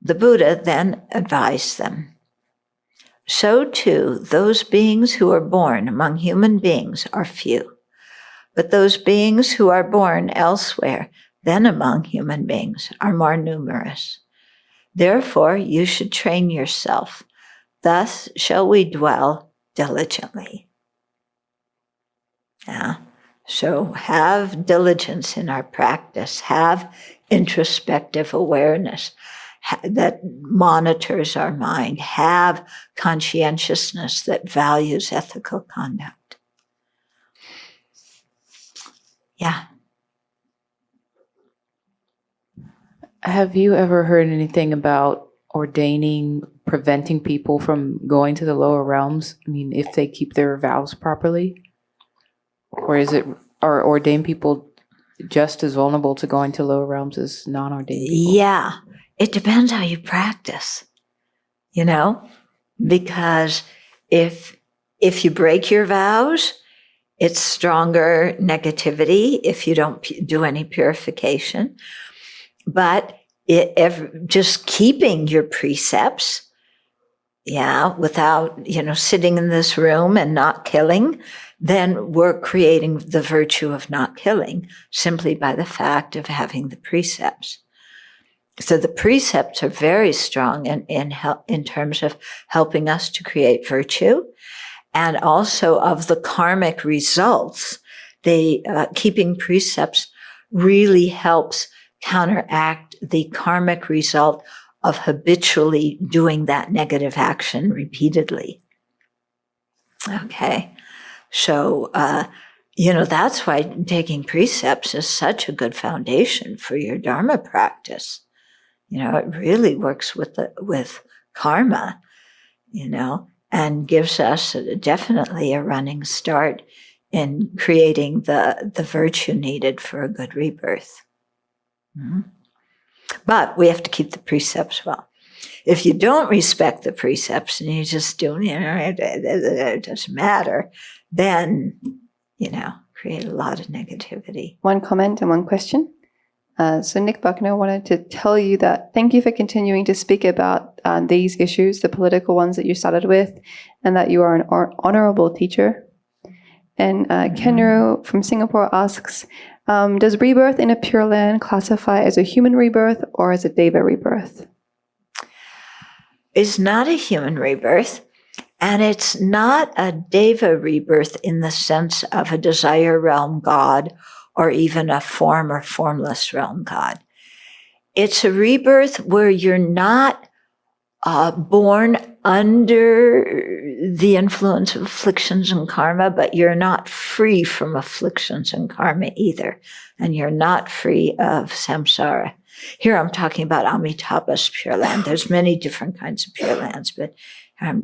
The Buddha then advised them, "So too, those beings who are born among human beings are few, but those beings who are born elsewhere than among human beings are more numerous. Therefore, you should train yourself. Thus shall we dwell diligently." Yeah. So have diligence in our practice, have introspective awareness that monitors our mind, have conscientiousness that values ethical conduct. Yeah. Have you ever heard anything about preventing people from going to the lower realms? I mean, if they keep their vows properly? Or are ordained people just as vulnerable to going to lower realms as non-ordained people? Yeah. It depends how you practice, because if you break your vows, it's stronger negativity if you don't do any purification. But just keeping your precepts, without, sitting in this room and not killing, then we're creating the virtue of not killing simply by the fact of having the precepts. So the precepts are very strong in terms of helping us to create virtue, and also of the karmic results. Keeping precepts really helps counteract the karmic result of habitually doing that negative action repeatedly. Okay, so that's why taking precepts is such a good foundation for your Dharma practice. It really works with karma, and gives us definitely a running start in creating the virtue needed for a good rebirth. Mm-hmm. But we have to keep the precepts well. If you don't respect the precepts and you just do, it doesn't matter, then, create a lot of negativity. One comment and one question. So Nick Buckner wanted to tell you that thank you for continuing to speak about these issues, the political ones that you started with, and that you are an honorable teacher. And Kenru from Singapore asks, does rebirth in a Pureland classify as a human rebirth or as a Deva rebirth? It's not a human rebirth, and it's not a Deva rebirth in the sense of a desire realm god or even a form or formless realm god. It's a rebirth where you're not born under the influence of afflictions and karma, but you're not free from afflictions and karma either. And you're not free of samsara. Here I'm talking about Amitabha's Pure Land. There's many different kinds of Pure Lands, but I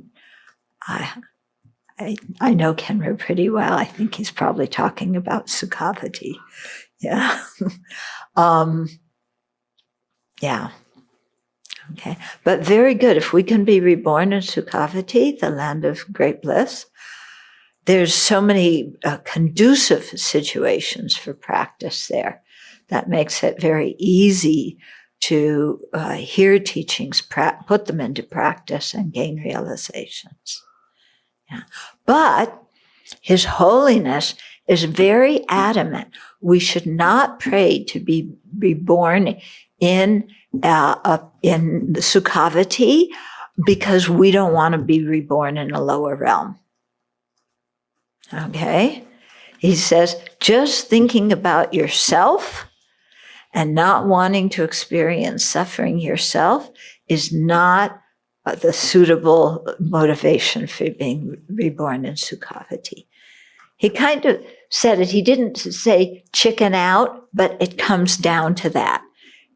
know Kenru pretty well. I think he's probably talking about Sukhavati. Yeah. Yeah. Okay. But very good. If we can be reborn in Sukhavati, the land of great bliss, there's so many conducive situations for practice there. That makes it very easy to hear teachings, put them into practice, and gain realizations. Yeah. But His Holiness is very adamant. We should not pray to be reborn in the Sukhavati because we don't want to be reborn in a lower realm. Okay? He says, just thinking about yourself and not wanting to experience suffering yourself is not the suitable motivation for being reborn in Sukhavati. He kind of said it. He didn't say chicken out, but it comes down to that.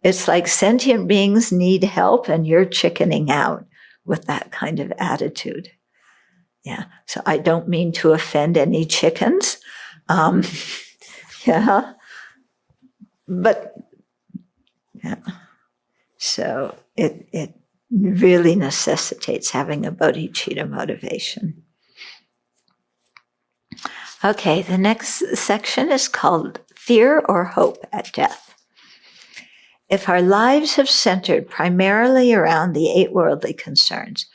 It's like sentient beings need help and you're chickening out with that kind of attitude. Yeah. So I don't mean to offend any chickens. Yeah. But yeah. So it really necessitates having a bodhicitta motivation. Okay, the next section is called Fear or Hope at Death. If our lives have centered primarily around the 8 worldly concerns,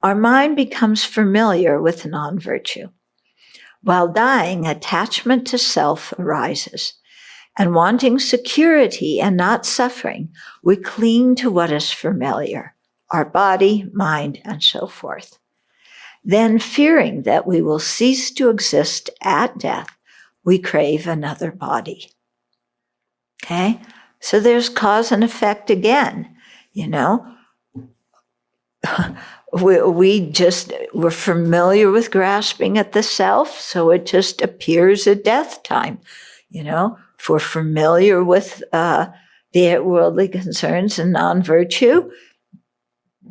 our mind becomes familiar with non-virtue. While dying, attachment to self arises, and wanting security and not suffering, we cling to what is familiar, our body, mind, and so forth. Then, fearing that we will cease to exist at death, we crave another body. Okay? So there's cause and effect again, We're familiar with grasping at the self, so it just appears at death time, If we're familiar with the 8 worldly concerns and non-virtue,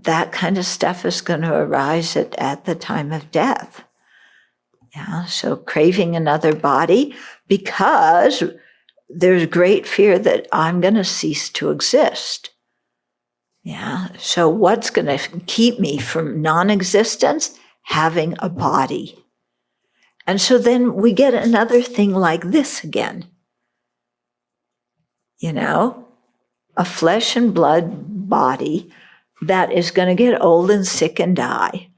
that kind of stuff is going to arise at the time of death. Yeah, so craving another body because there's great fear that I'm going to cease to exist. Yeah, so what's going to keep me from non-existence? Having a body. And so then we get another thing like this again. a flesh and blood body that is going to get old and sick and die.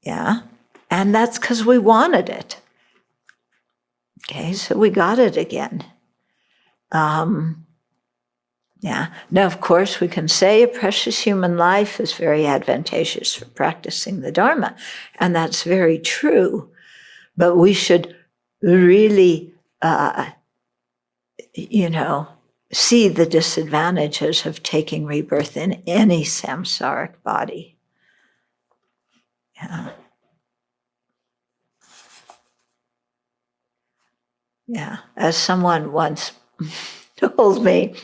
Yeah. And that's because we wanted it. Okay, so we got it again. Yeah. Now, of course, we can say a precious human life is very advantageous for practicing the Dharma, and that's very true. But we should really, see the disadvantages of taking rebirth in any samsaric body. Yeah. Yeah. As someone once told me,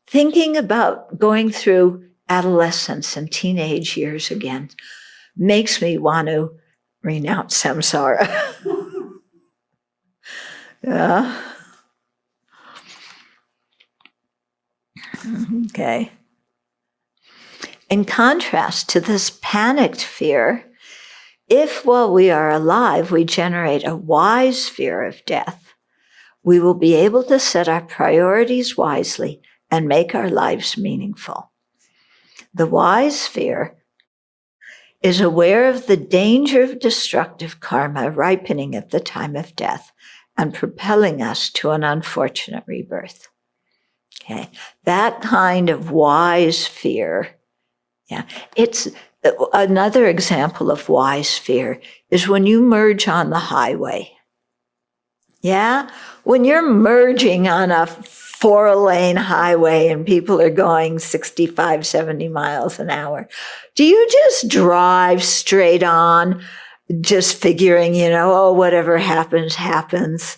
thinking about going through adolescence and teenage years again makes me want to renounce samsara. Yeah. Okay. In contrast to this panicked fear, if while we are alive we generate a wise fear of death, we will be able to set our priorities wisely and make our lives meaningful. The wise fear is aware of the danger of destructive karma ripening at the time of death and propelling us to an unfortunate rebirth. Okay, that kind of wise fear, yeah, it's another example of wise fear is when you merge on the highway. Yeah, when you're merging on a 4-lane highway and people are going 65, 70 miles an hour, do you just drive straight on, just figuring, whatever happens, happens?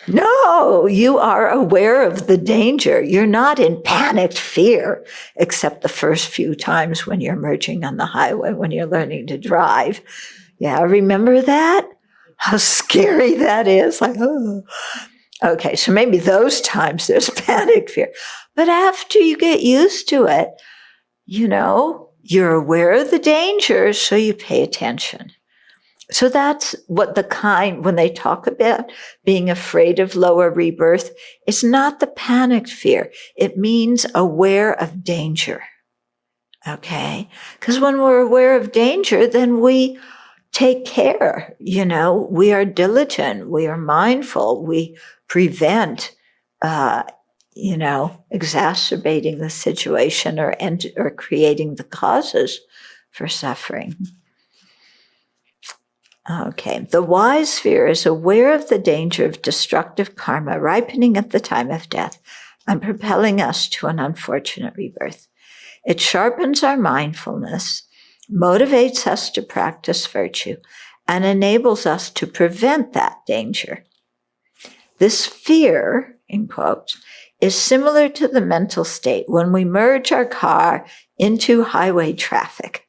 No, you are aware of the danger. You're not in panicked fear, except the first few times when you're merging on the highway, when you're learning to drive. Yeah, remember that? How scary that is. Like, oh. Okay, so maybe those times there's panic fear. But after you get used to it, you're aware of the dangers, so you pay attention. So that's what when they talk about being afraid of lower rebirth, it's not the panicked fear. It means aware of danger. Okay? Because when we're aware of danger, then we take care, we are diligent, we are mindful, we prevent, exacerbating the situation or creating the causes for suffering. Okay, the wise fear is aware of the danger of destructive karma ripening at the time of death and propelling us to an unfortunate rebirth. It sharpens our mindfulness, motivates us to practice virtue, and enables us to prevent that danger. This fear, in quotes, is similar to the mental state when we merge our car into highway traffic.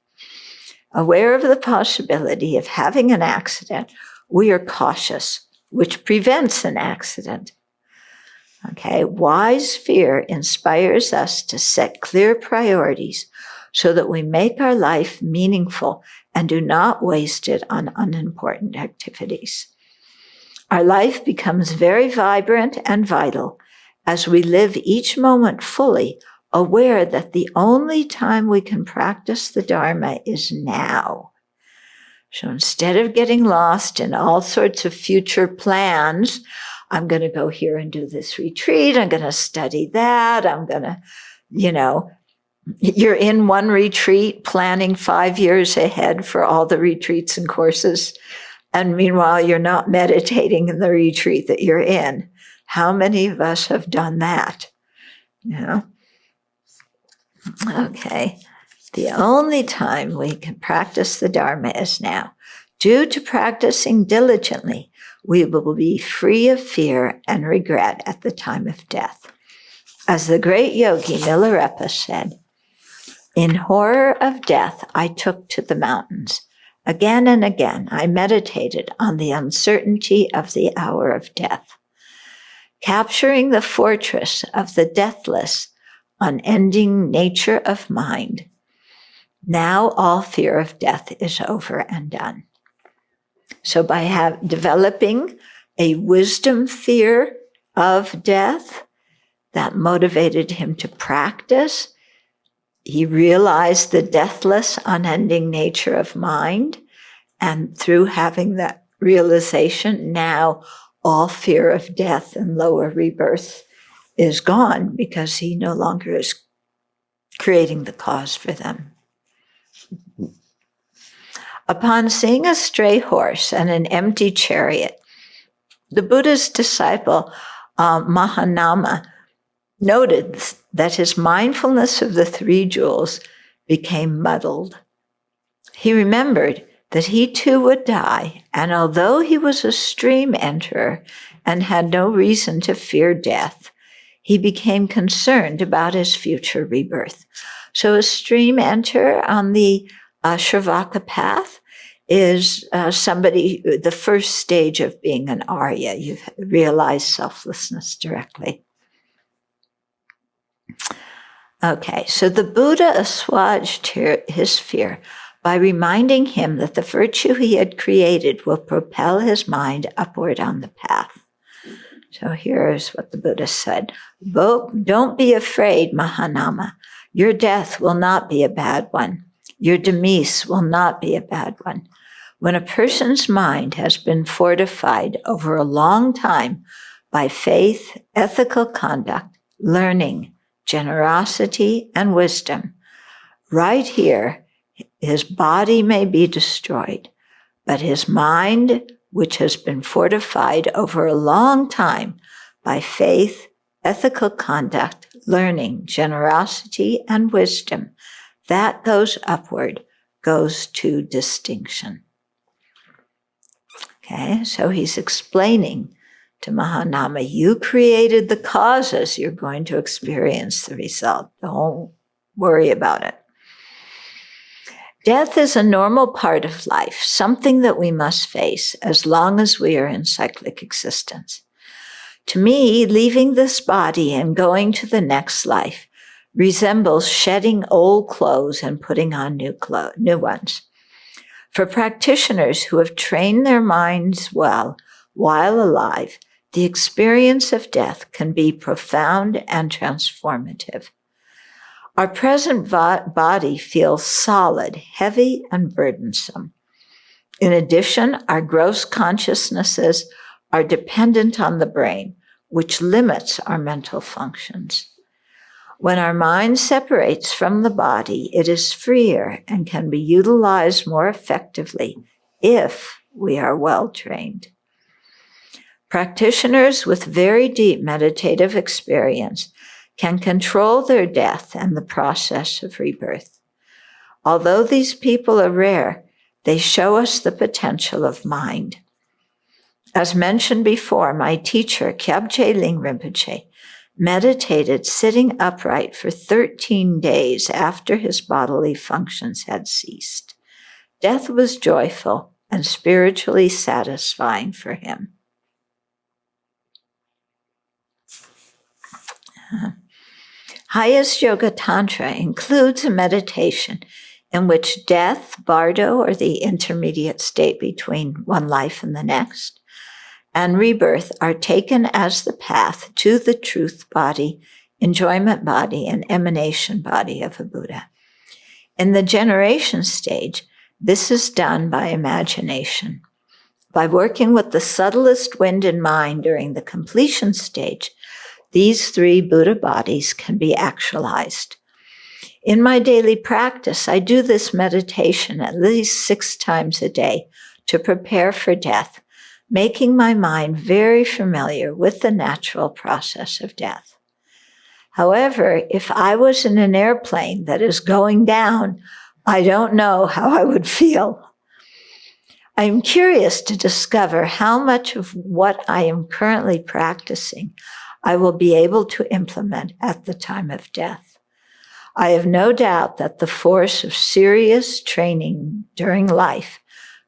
Aware of the possibility of having an accident, we are cautious, which prevents an accident. Okay, wise fear inspires us to set clear priorities so that we make our life meaningful and do not waste it on unimportant activities. Our life becomes very vibrant and vital as we live each moment fully, aware that the only time we can practice the Dharma is now. So instead of getting lost in all sorts of future plans, I'm going to go here and do this retreat, I'm going to study that, I'm going to, you're in one retreat planning 5 years ahead for all the retreats and courses, and meanwhile you're not meditating in the retreat that you're in. How many of us have done that? Okay, the only time we can practice the Dharma is now. Due to practicing diligently, we will be free of fear and regret at the time of death. As the great yogi Milarepa said, "In horror of death, I took to the mountains. Again and again, I meditated on the uncertainty of the hour of death. Capturing the fortress of the deathless, unending nature of mind. Now all fear of death is over and done." So by developing a wisdom fear of death that motivated him to practice. He realized the deathless, unending nature of mind. And through having that realization, now all fear of death and lower rebirth is gone because he no longer is creating the cause for them. Upon seeing a stray horse and an empty chariot, the Buddha's disciple, Mahanama, noted that his mindfulness of the three jewels became muddled. He remembered that he too would die, and although he was a stream enterer and had no reason to fear death, he became concerned about his future rebirth. So a stream enterer on the Sravaka path is somebody, the first stage of being an Arya. You've realized selflessness directly. Okay, so the Buddha assuaged his fear by reminding him that the virtue he had created will propel his mind upward on the path. So here's what the Buddha said. Don't be afraid, Mahanama. Your death will not be a bad one. Your demise will not be a bad one. When a person's mind has been fortified over a long time by faith, ethical conduct, learning, generosity, and wisdom, right here, his body may be destroyed, but his mind, which has been fortified over a long time by faith, ethical conduct, learning, generosity, and wisdom, that goes upward, goes to distinction. Okay, so he's explaining to Mahanama, you created the causes, you're going to experience the result. Don't worry about it. Death is a normal part of life, something that we must face as long as we are in cyclic existence. To me, leaving this body and going to the next life resembles shedding old clothes and putting on new ones. For practitioners who have trained their minds well while alive, the experience of death can be profound and transformative. Our present body feels solid, heavy, and burdensome. In addition, our gross consciousnesses are dependent on the brain, which limits our mental functions. When our mind separates from the body, it is freer and can be utilized more effectively if we are well trained. Practitioners with very deep meditative experience can control their death and the process of rebirth. Although these people are rare, they show us the potential of mind. As mentioned before, my teacher, Kyabje Ling Rinpoche, meditated sitting upright for 13 days after his bodily functions had ceased. Death was joyful and spiritually satisfying for him. Highest Yoga Tantra includes a meditation in which death, bardo, or the intermediate state between one life and the next, and rebirth are taken as the path to the truth body, enjoyment body, and emanation body of a Buddha. In the generation stage, this is done by imagination. By working with the subtlest wind and mind during the completion stage, these three Buddha bodies can be actualized. In my daily practice, I do this meditation at least 6 times a day to prepare for death, making my mind very familiar with the natural process of death. However, if I was in an airplane that is going down, I don't know how I would feel. I am curious to discover how much of what I am currently practicing I will be able to implement at the time of death. I have no doubt that the force of serious training during life,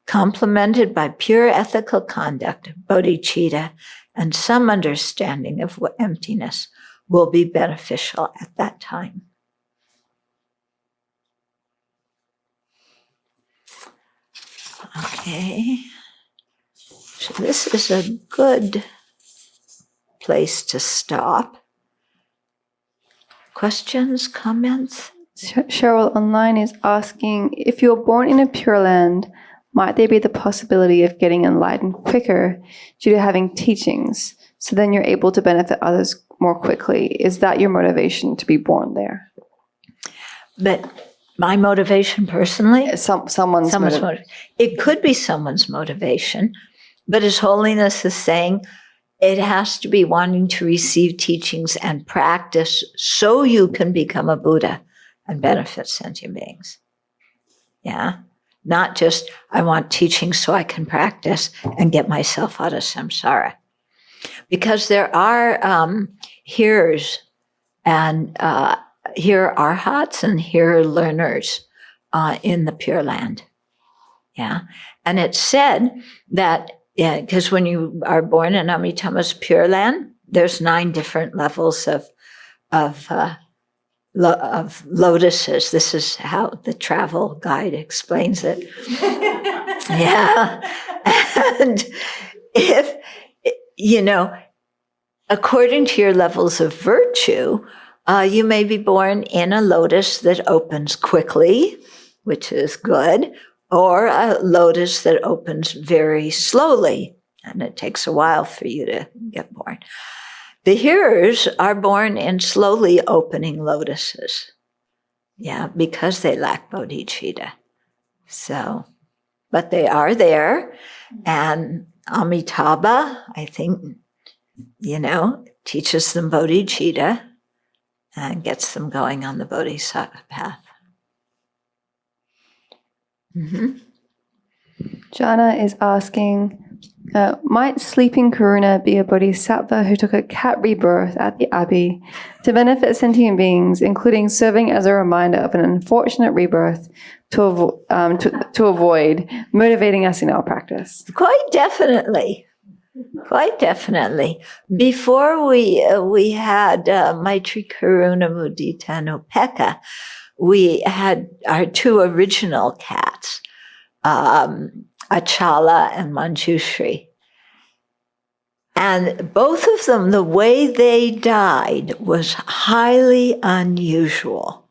complemented by pure ethical conduct, bodhicitta, and some understanding of emptiness, will be beneficial at that time. Okay, so this is a good place to stop. Questions, comments? Cheryl online is asking, if you're born in a Pureland, might there be the possibility of getting enlightened quicker due to having teachings, so then you're able to benefit others more quickly? Is that your motivation to be born there? But my motivation personally? Someone's motivation. It could be someone's motivation, but His Holiness is saying it has to be wanting to receive teachings and practice so you can become a Buddha and benefit sentient beings. Yeah? Not just, I want teaching so I can practice and get myself out of samsara. Because there are hearers, and here are arhats and here are learners in the Pure Land. Yeah. And it's said that, because when you are born in Amitabha's Pure Land, there's 9 different levels of lotuses. This is how the travel guide explains it. Yeah. And if, according to your levels of virtue, you may be born in a lotus that opens quickly, which is good, or a lotus that opens very slowly, and it takes a while for you to get born. The hearers are born in slowly opening lotuses, because they lack bodhicitta. So, but they are there, and Amitabha, I think, teaches them bodhicitta and gets them going on the bodhisattva path. Mm-hmm. Jana is asking, might sleeping Karuna be a bodhisattva who took a cat rebirth at the Abbey to benefit sentient beings, including serving as a reminder of an unfortunate rebirth to avoid, motivating us in our practice? Quite definitely. Quite definitely. Before we had Maitri Karuna Mudita and Upekkha, we had our 2 original cats, Achala and Manjushri. And both of them, the way they died was highly unusual.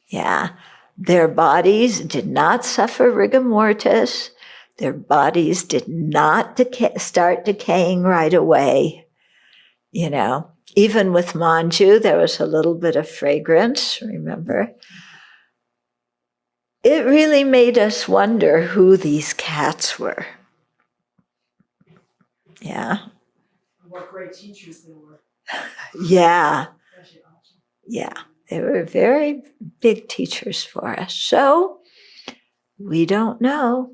Yeah. Their bodies did not suffer rigor mortis. Their bodies did not start decaying right away. Even with Manju, there was a little bit of fragrance, remember? It really made us wonder who these cats were. Yeah. What great teachers they were. Yeah. Yeah. They were very big teachers for us. So, we don't know.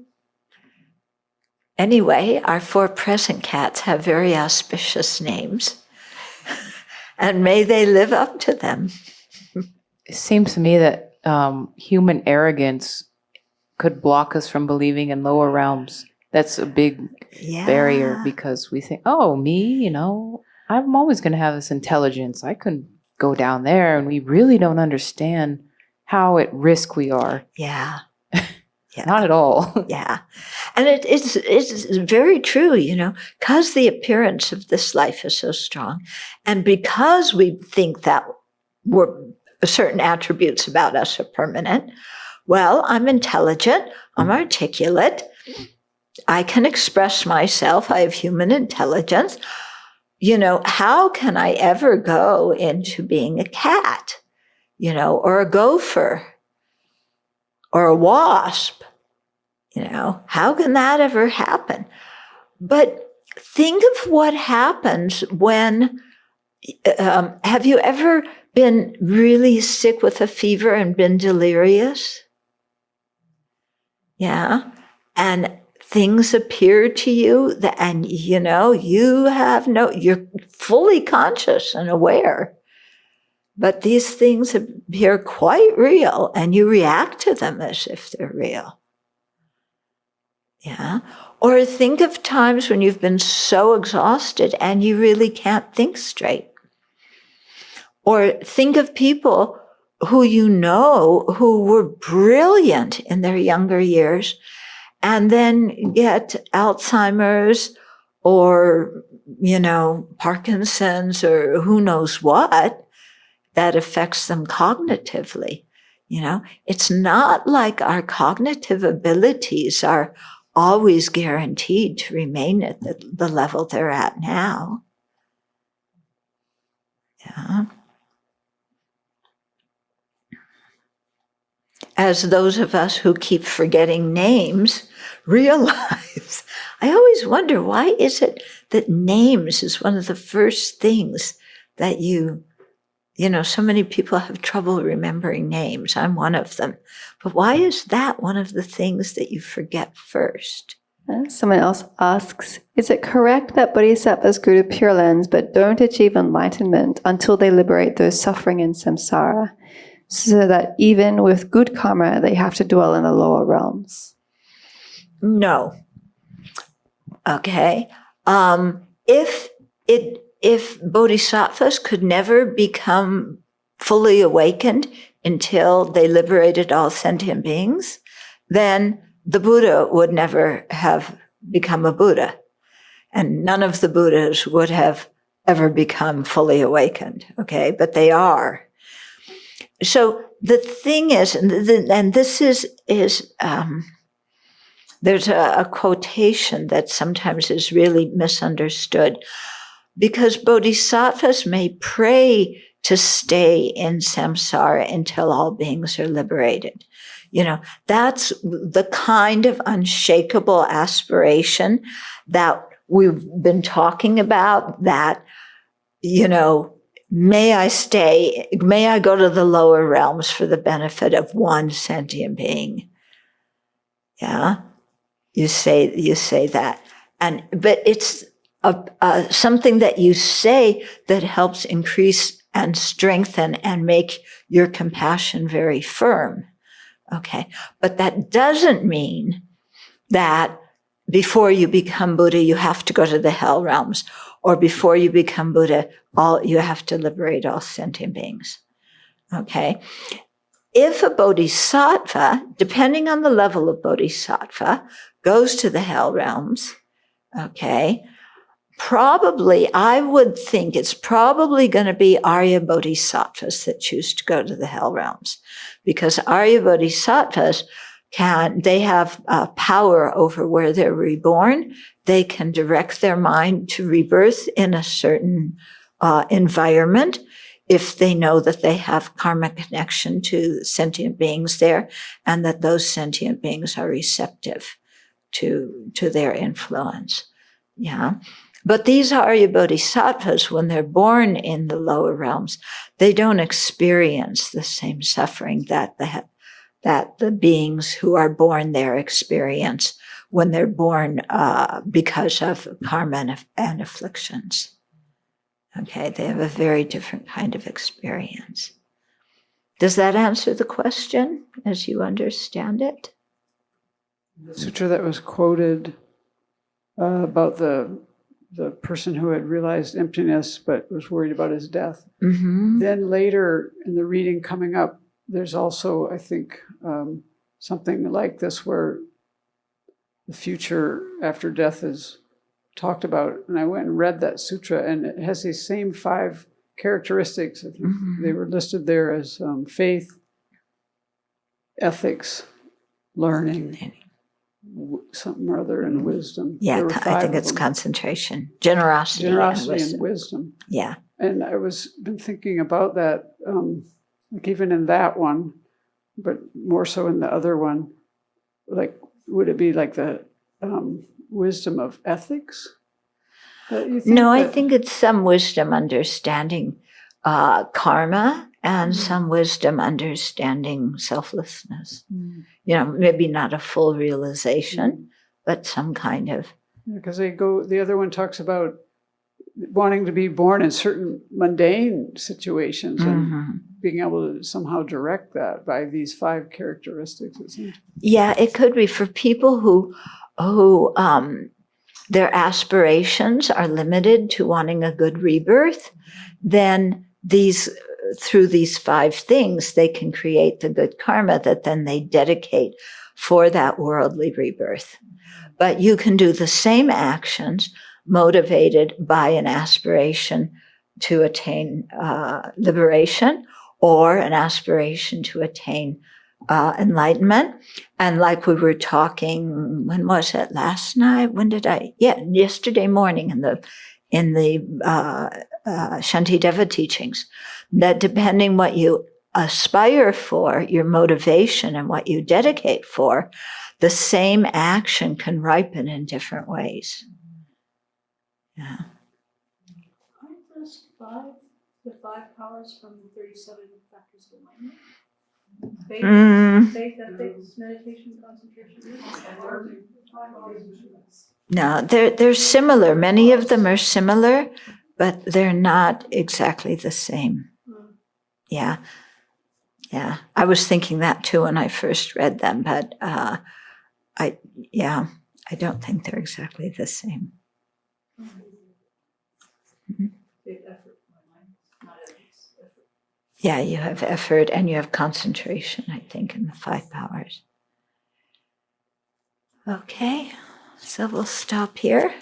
Anyway, our 4 present cats have very auspicious names, and may they live up to them. It seems to me that human arrogance could block us from believing in lower realms. That's a big barrier, because we think, oh, me, I'm always going to have this intelligence. I couldn't go down there, and we really don't understand how at risk we are. Yeah. Yeah. Not at all. Yeah. And it's very true, because the appearance of this life is so strong, and because we think that certain attributes about us are permanent. Well, I'm intelligent, I'm articulate, I can express myself, I have human intelligence. How can I ever go into being a cat, or a gopher, or a wasp? How can that ever happen? But think of what happens when, have you ever been really sick with a fever and been delirious? Yeah. And things appear to you and you're fully conscious and aware. But these things appear quite real, and you react to them as if they're real. Yeah. Or think of times when you've been so exhausted and you really can't think straight. Or think of people who who were brilliant in their younger years and then get Alzheimer's or Parkinson's or who knows what that affects them cognitively. It's not like our cognitive abilities are always guaranteed to remain at the level they're at now. Yeah. As those of us who keep forgetting names realize, I always wonder, why is it that names is one of the first things that so many people have trouble remembering names. I'm one of them. But why is that one of the things that you forget first? Someone else asks, is it correct that bodhisattvas go to Pureland but don't achieve enlightenment until they liberate those suffering in samsara, so that even with good karma, they have to dwell in the lower realms? No. Okay. If bodhisattvas could never become fully awakened until they liberated all sentient beings, then the Buddha would never have become a Buddha. And none of the Buddhas would have ever become fully awakened. Okay. But they are. So the thing is, and this is there's a quotation that sometimes is really misunderstood, because bodhisattvas may pray to stay in samsara until all beings are liberated. That's the kind of unshakable aspiration that we've been talking about, that, may I go to the lower realms for the benefit of one sentient being. Yeah. You say that. But it's something that you say that helps increase and strengthen and make your compassion very firm. Okay. But that doesn't mean that before you become Buddha, you have to go to the hell realms, or before you become Buddha, you have to liberate all sentient beings. Okay. If a bodhisattva, depending on the level of bodhisattva, goes to the hell realms, okay, probably, I would think it's probably going to be Arya bodhisattvas that choose to go to the hell realms, because Arya bodhisattvas they have power over where they're reborn. They can direct their mind to rebirth in a certain environment if they know that they have karmic connection to sentient beings there, and that those sentient beings are receptive to their influence. Yeah. But these Arya bodhisattvas, when they're born in the lower realms, they don't experience the same suffering that the beings who are born there experience when they're born because of karma and afflictions. Okay, they have a very different kind of experience. Does that answer the question as you understand it? The sutra that was quoted about the person who had realized emptiness but was worried about his death. Mm-hmm. Then later in the reading coming up, there's also, I think, something like this where the future after death is talked about. And I went and read that sutra, and it has these same 5 characteristics. I think they were listed there as faith, ethics, learning, something or other, and wisdom. Yeah, I think it's concentration, generosity and wisdom. Yeah. And I been thinking about that, like even in that one, but more so in the other one, like, would it be like the wisdom of ethics? I think it's some wisdom understanding karma and some wisdom understanding selflessness. Maybe not a full realization, but some kind of. Because the other one talks about wanting to be born in certain mundane situations and being able to somehow direct that by these 5 characteristics. Yeah, it could be for people who their aspirations are limited to wanting a good rebirth. Then through these 5 things, they can create the good karma that then they dedicate for that worldly rebirth. But you can do the same actions motivated by an aspiration to attain liberation or an aspiration to attain enlightenment. And like we were talking, when was it? Last night? Yesterday morning in the Shantideva teachings, that depending what you aspire for, your motivation and what you dedicate for, the same action can ripen in different ways. Yeah. Aren't those the five powers from the 37 factors of enlightenment? Faith, ethics, meditation, concentration. No, they're similar. Many of them are similar, but they're not exactly the same. Yeah. I was thinking that too when I first read them, but I don't think they're exactly the same. Yeah, you have effort and you have concentration, I think, in the five powers. Okay, so we'll stop here.